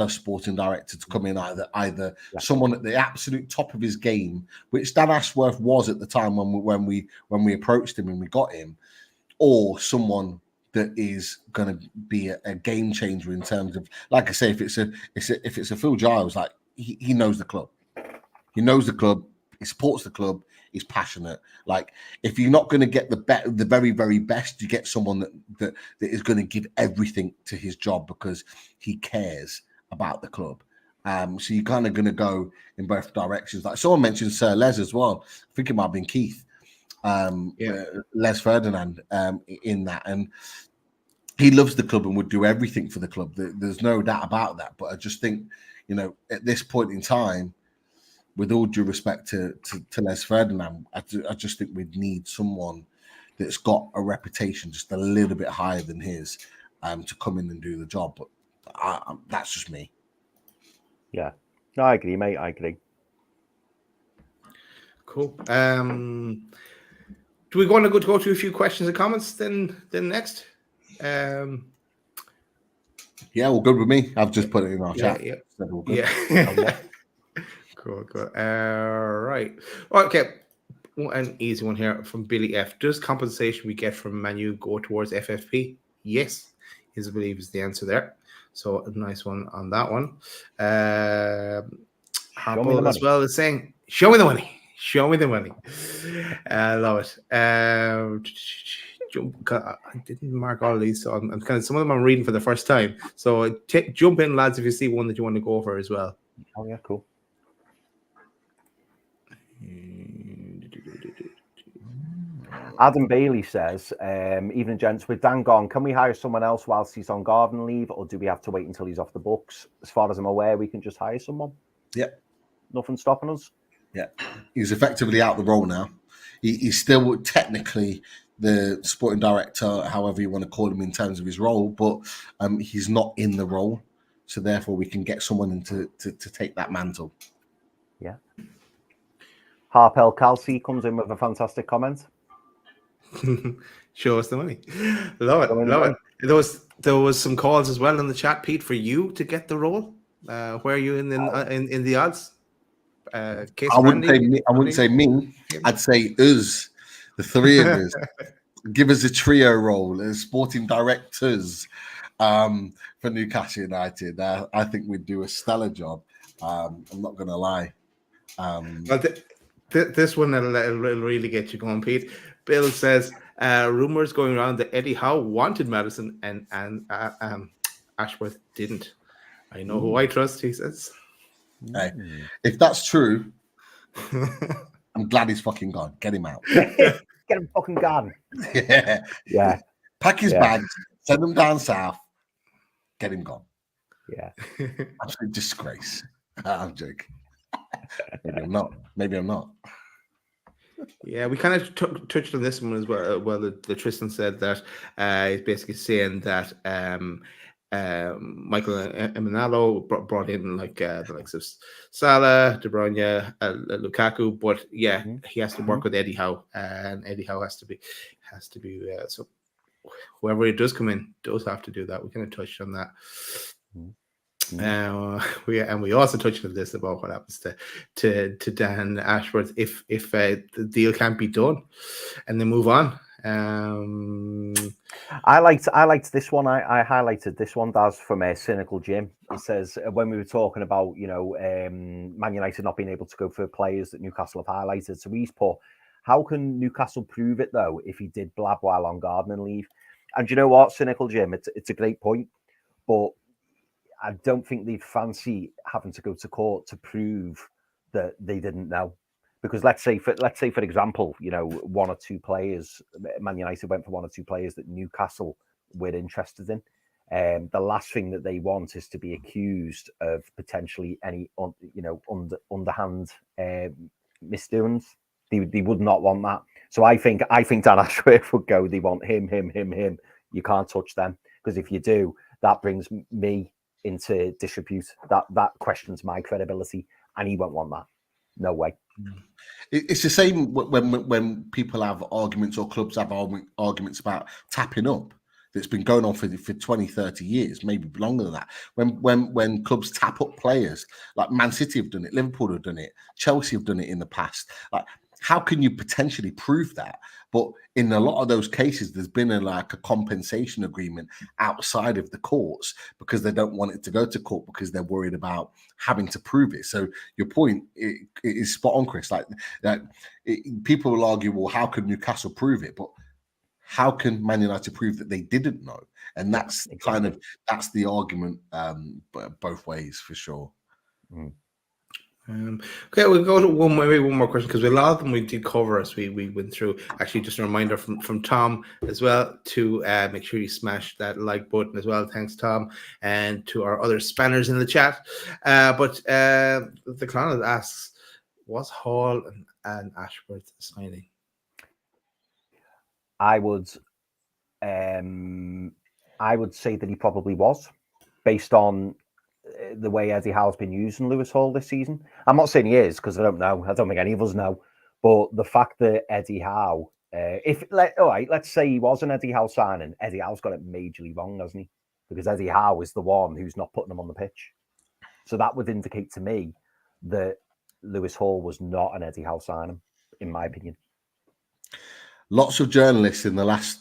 [SPEAKER 3] sporting director to come in, either someone at the absolute top of his game, which Dan Ashworth was at the time when we approached him and we got him, or someone that is going to be a game changer in terms of, like I say, if it's a Phil Giles, like he knows the club. He knows the club. He supports the club. He's passionate. Like, if you're not going to get the very, very best, you get someone that is going to give everything to his job because he cares about the club. So you're kind of going to go in both directions. Like someone mentioned Sir Les as well. I think it might have been Keith. Les Ferdinand in that, and he loves the club and would do everything for the club. There's no doubt about that. But I just think, at this point in time, with all due respect to Les Ferdinand, I just think we'd need someone that's got a reputation just a little bit higher than his to come in and do the job. But that's just me.
[SPEAKER 4] Yeah. No, I agree, mate. I agree.
[SPEAKER 1] Cool. Do we want to go to a few questions and comments then next?
[SPEAKER 3] Yeah, well, good with me. I've just put it in our chat.
[SPEAKER 1] Yeah.
[SPEAKER 3] So
[SPEAKER 1] Yeah. Cool. Right. Okay. An easy one here from Billy F. Does compensation we get from Manu go towards FFP? Yes, I believe is the answer there. So a nice one on that one. Harpo as well is saying, "Show me the money. Show me the money." I love it. I didn't mark all of these, so I'm kind of some of them I'm reading for the first time. So jump in, lads, if you see one that you want to go for as well.
[SPEAKER 4] Oh yeah, cool. Adam Bailey says, evening gents, with Dan gone, can we hire someone else whilst he's on garden leave, or do we have to wait until he's off the books? As far as I'm aware, we can just hire someone.
[SPEAKER 3] Yeah.
[SPEAKER 4] Nothing stopping us.
[SPEAKER 3] Yeah. He's effectively out the role now. He's still technically the sporting director, however you want to call him in terms of his role, but he's not in the role. So therefore we can get someone in to take that mantle.
[SPEAKER 4] Yeah. Harpel Kelsey comes in with a fantastic comment.
[SPEAKER 1] Show us the money. Love it. There was some calls as well in the chat, Pete, for you to get the role. Where are you in the odds?
[SPEAKER 3] I wouldn't say me. I'd say us, the three of us. Give us a trio role as sporting directors for Newcastle United. I think we'd do a stellar job. I'm not going to lie.
[SPEAKER 1] Well, this one will really get you going, Pete. Bill says, rumors going around that Eddie Howe wanted Madison and Ashworth didn't. I know who I trust, he says.
[SPEAKER 3] Hey, if that's true, I'm glad he's fucking gone. Get him out.
[SPEAKER 4] Get him fucking gone. Yeah.
[SPEAKER 3] Pack his bags, send him down south, get him gone.
[SPEAKER 4] Yeah.
[SPEAKER 3] Absolute disgrace. I'm joking. Maybe I'm not.
[SPEAKER 1] Yeah, we kind of touched on this one as well. Well, the Tristan said that he's basically saying that Michael Emenalo brought in like the likes of Salah, De Bruyne, Lukaku, but he has to work with Eddie Howe, and Eddie Howe has to be so whoever it does come in does have to do that. We kind of touched on that. We also touched on this about what happens to Dan Ashworth if the deal can't be done and they move on.
[SPEAKER 4] I liked this one. I highlighted this one, Daz, from a Cynical Jim. It says when we were talking about Man United not being able to go for players that Newcastle have highlighted. So he's put, how can Newcastle prove it though if he did blab while on gardening leave? And you know what, Cynical Jim, it's a great point, but I don't think they'd fancy having to go to court to prove that they didn't know. Because let's say for example, one or two players, Man United went for one or two players that Newcastle were interested in. The last thing that they want is to be accused of potentially any underhand misdoings. They would not want that. So I think Dan Ashworth would go, they want him. You can't touch them, because if you do, that brings me into disrepute. That questions my credibility, and he won't want that. No way.
[SPEAKER 3] It's the same when people have arguments or clubs have arguments about tapping up. That's been going on for 20, 30 years, maybe longer than that. When clubs tap up players, like Man City have done it, Liverpool have done it, Chelsea have done it in the past. Like, how can you potentially prove that? But in a lot of those cases, there's been a compensation agreement outside of the courts because they don't want it to go to court because they're worried about having to prove it. So your point is spot on, Chris. People will argue, well, how could Newcastle prove it? But how can Man United prove that they didn't know? And that's that's the argument both ways for sure.
[SPEAKER 1] Okay, we'll go to maybe one more question because a lot of them we did cover as we went through. Actually, just a reminder from Tom as well to make sure you smash that like button as well. Thanks, Tom, and to our other spanners in the chat. But the client asks, was Hall and Ashworth signing?
[SPEAKER 4] I would say that he probably was, based on the way Eddie Howe's been using Lewis Hall this season. I'm not saying he is because I don't know. I don't think any of us know. But the fact that Eddie Howe, let's say he was an Eddie Howe signing, Eddie Howe's got it majorly wrong, hasn't he? Because Eddie Howe is the one who's not putting him on the pitch. So that would indicate to me that Lewis Hall was not an Eddie Howe signing, in my opinion.
[SPEAKER 3] Lots of journalists in the last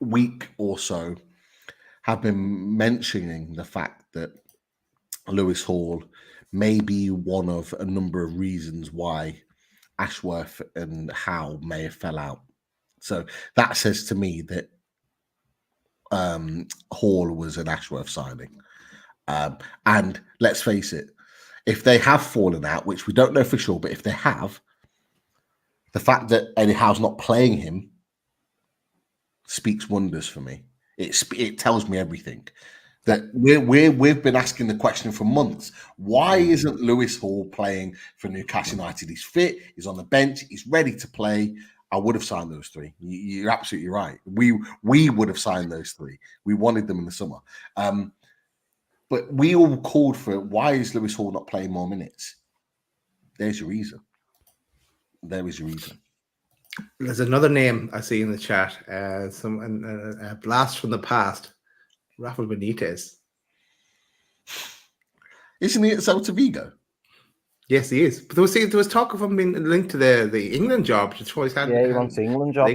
[SPEAKER 3] week or so have been mentioning the fact that Lewis Hall may be one of a number of reasons why Ashworth and Howe may have fell out. So that says to me that Hall was an Ashworth signing. And let's face it, if they have fallen out, which we don't know for sure, but if they have, the fact that Eddie Howe's not playing him speaks wonders for me. It tells me everything. That we've been asking the question for months. Why isn't Lewis Hall playing for Newcastle United? He's fit. He's on the bench. He's ready to play. I would have signed those three. You're absolutely right. We would have signed those three. We wanted them in the summer. But we all called for why is Lewis Hall not playing more minutes? There's your reason. There is your reason.
[SPEAKER 1] There's another name I see in the chat. A blast from the past. Rafa Benitez.
[SPEAKER 3] Isn't he at Celta Vigo?
[SPEAKER 1] Yes, he is. But there was talk of him being linked to the England job.
[SPEAKER 4] He wants the England job.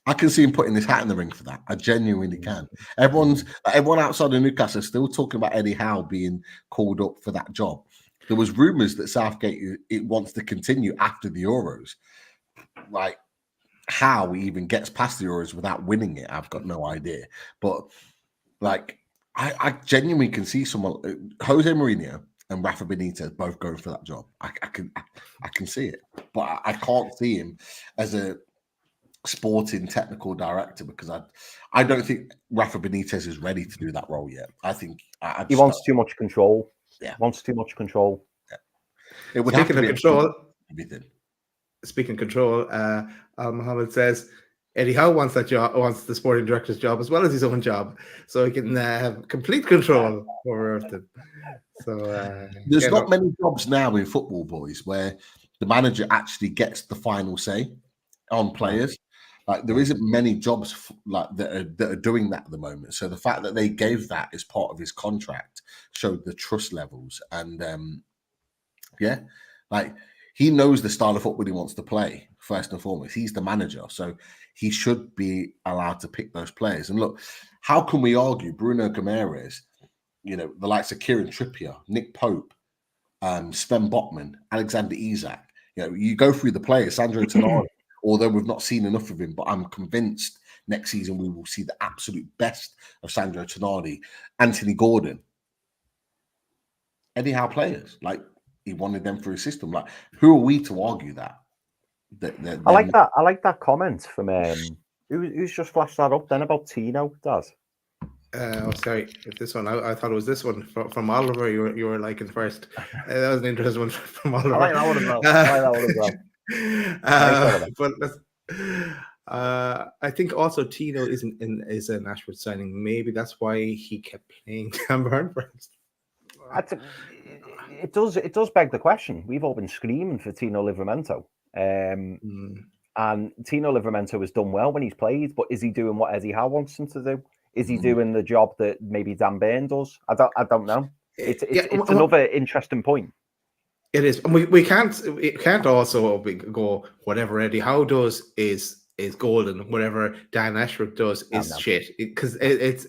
[SPEAKER 3] I can see him putting his hat in the ring for that. I genuinely can. Everyone outside of Newcastle is still talking about Eddie Howe being called up for that job. There was rumours that Southgate it wants to continue after the Euros. Like how he even gets past the Euros without winning it, I've got no idea. But like, I genuinely can see someone, Jose Mourinho and Rafa Benitez both going for that job. I can see it, but I can't see him as a sporting technical director because I don't think Rafa Benitez is ready to do that role yet. I think
[SPEAKER 4] he wants too much control.
[SPEAKER 3] Yeah,
[SPEAKER 4] wants too much control.
[SPEAKER 3] Yeah. It would
[SPEAKER 1] Speaking
[SPEAKER 3] have to
[SPEAKER 1] of control.
[SPEAKER 3] Everything.
[SPEAKER 1] Speaking of control, Al Mohammed says Eddie Howe wants that job, wants the sporting director's job as well as his own job, so he can have complete control over everything. So
[SPEAKER 3] there's not many jobs now in football, boys, where the manager actually gets the final say on players. Like there isn't many jobs like that are doing that at the moment. So the fact that they gave that as part of his contract showed the trust levels, and like. He knows the style of football he wants to play, first and foremost. He's the manager, so he should be allowed to pick those players. And look, how can we argue Bruno Guimaraes, the likes of Kieran Trippier, Nick Pope, Sven Botman, Alexander Isak? You go through the players, Sandro Tonali, although we've not seen enough of him, but I'm convinced next season we will see the absolute best of Sandro Tonali, Anthony Gordon. Eddie Howe players, like, he wanted them for his system. Like, who are we to argue that?
[SPEAKER 4] I like that. I like that comment from who's just flashed that up then about Tino. Does?
[SPEAKER 1] Sorry, if this one. I thought it was this one from Oliver. You were liking first. That was an interesting one from Oliver.
[SPEAKER 4] I like that one as well.
[SPEAKER 1] But I think also Tino is an Ashworth signing. Maybe that's why he kept playing Dan Burn first.
[SPEAKER 4] It does beg the question. We've all been screaming for Tino Livramento. And Tino Livramento has done well when he's played, but is he doing what Eddie Howe wants him to do? Is he doing the job that maybe Dan Burn does? I don't know. It's another interesting point.
[SPEAKER 1] It is. And we can't also go whatever Eddie Howe does is golden. Whatever Dan Ashworth does is shit. Because there's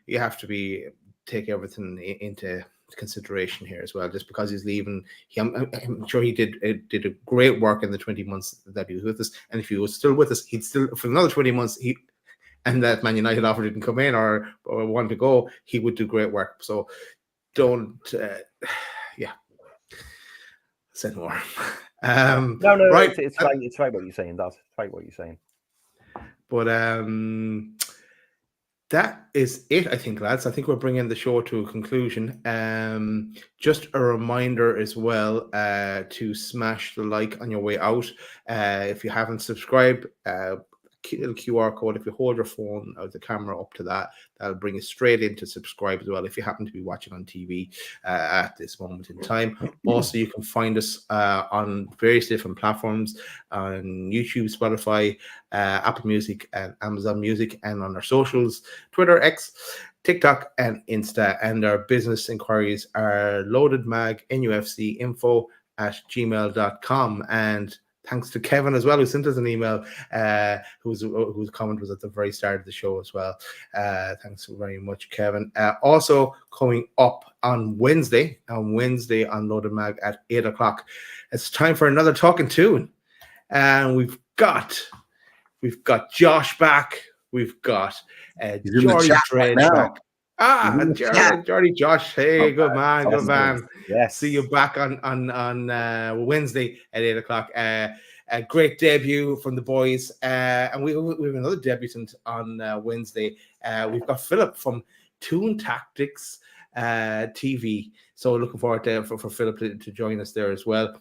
[SPEAKER 1] you have to take everything into consideration here as well. Just because he's leaving, I'm sure he did a great work in the 20 months that he was with us. And if he was still with us, he'd still for another 20 months. And that Man United offer didn't come in or want to go, he would do great work. So don't. Yeah, say more.
[SPEAKER 4] No,
[SPEAKER 1] right.
[SPEAKER 4] it's right. It's right what you're saying, Dad. It's right what you're saying.
[SPEAKER 1] But that is it, I think, lads. I think we're bringing the show to a conclusion. Just a reminder as well to smash the like on your way out. If you haven't subscribed, little QR code. If you hold your phone or the camera up to that, that'll bring you straight into subscribe as well. If you happen to be watching on TV at this moment in time, also you can find us on various different platforms on YouTube, Spotify, Apple Music, and Amazon Music, and on our socials, Twitter, X, TikTok, and Insta. And our business inquiries are loadedmaginfo@gmail.com. And thanks to Kevin as well, who sent us an email, whose comment was at the very start of the show as well. Thanks very much, Kevin. Also coming up on Wednesday on Loaded Mag at 8 o'clock, it's time for another Talking Tune. And we've got Josh back. We've got Jordy Dredge back. Jordy, Josh. Hey, good man.
[SPEAKER 4] Yes.
[SPEAKER 1] See you back on Wednesday at 8 o'clock. A great debut from the boys. And we have another debutant on Wednesday. We've got Philip from Tune Tactics TV. So looking forward to for Philip to join us there as well.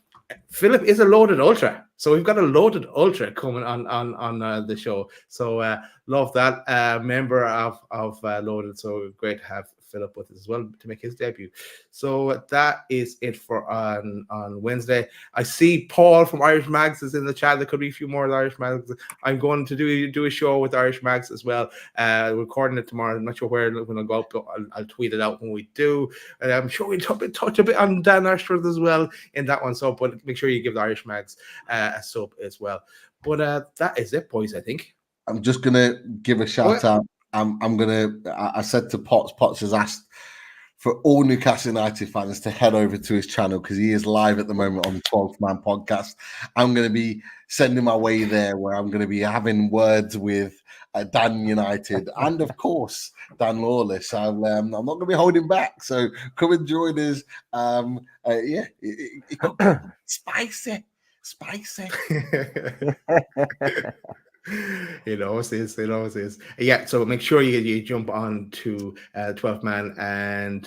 [SPEAKER 1] Philip is a loaded ultra, so we've got a loaded ultra coming on the show. So love that member of Loaded. So great to have Philip with us as well to make his debut. So that is it for on Wednesday. I see Paul from Irish Mags is in the chat. There could be a few more Irish Mags. I'm going to do a show with Irish Mags as well. Recording it tomorrow. I'm not sure where when I'll go up. I'll tweet it out when we do. I'm sure we'll touch a bit on Dan Ashworth as well in that one. So, but make sure you give the Irish Mags a sub as well. But that is it, boys. I think
[SPEAKER 3] I'm just gonna give a shout out. I said to Potts has asked for all Newcastle United fans to head over to his channel because he is live at the moment on the 12th Man podcast. I'm going to be sending my way there where I'm going to be having words with Dan United and, of course, Dan Lawless. I'm not going to be holding back. So come and join us. Spicy.
[SPEAKER 1] It always is. Yeah, so make sure you jump on to 12th Man, and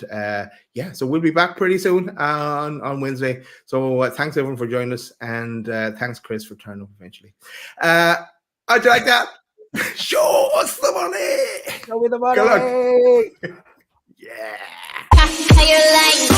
[SPEAKER 1] so we'll be back pretty soon on Wednesday. So thanks everyone for joining us, and thanks Chris for turning up eventually. How'd you like that? Show us the money.
[SPEAKER 4] Show me the money.
[SPEAKER 1] Good luck. Yeah.
[SPEAKER 5] How you like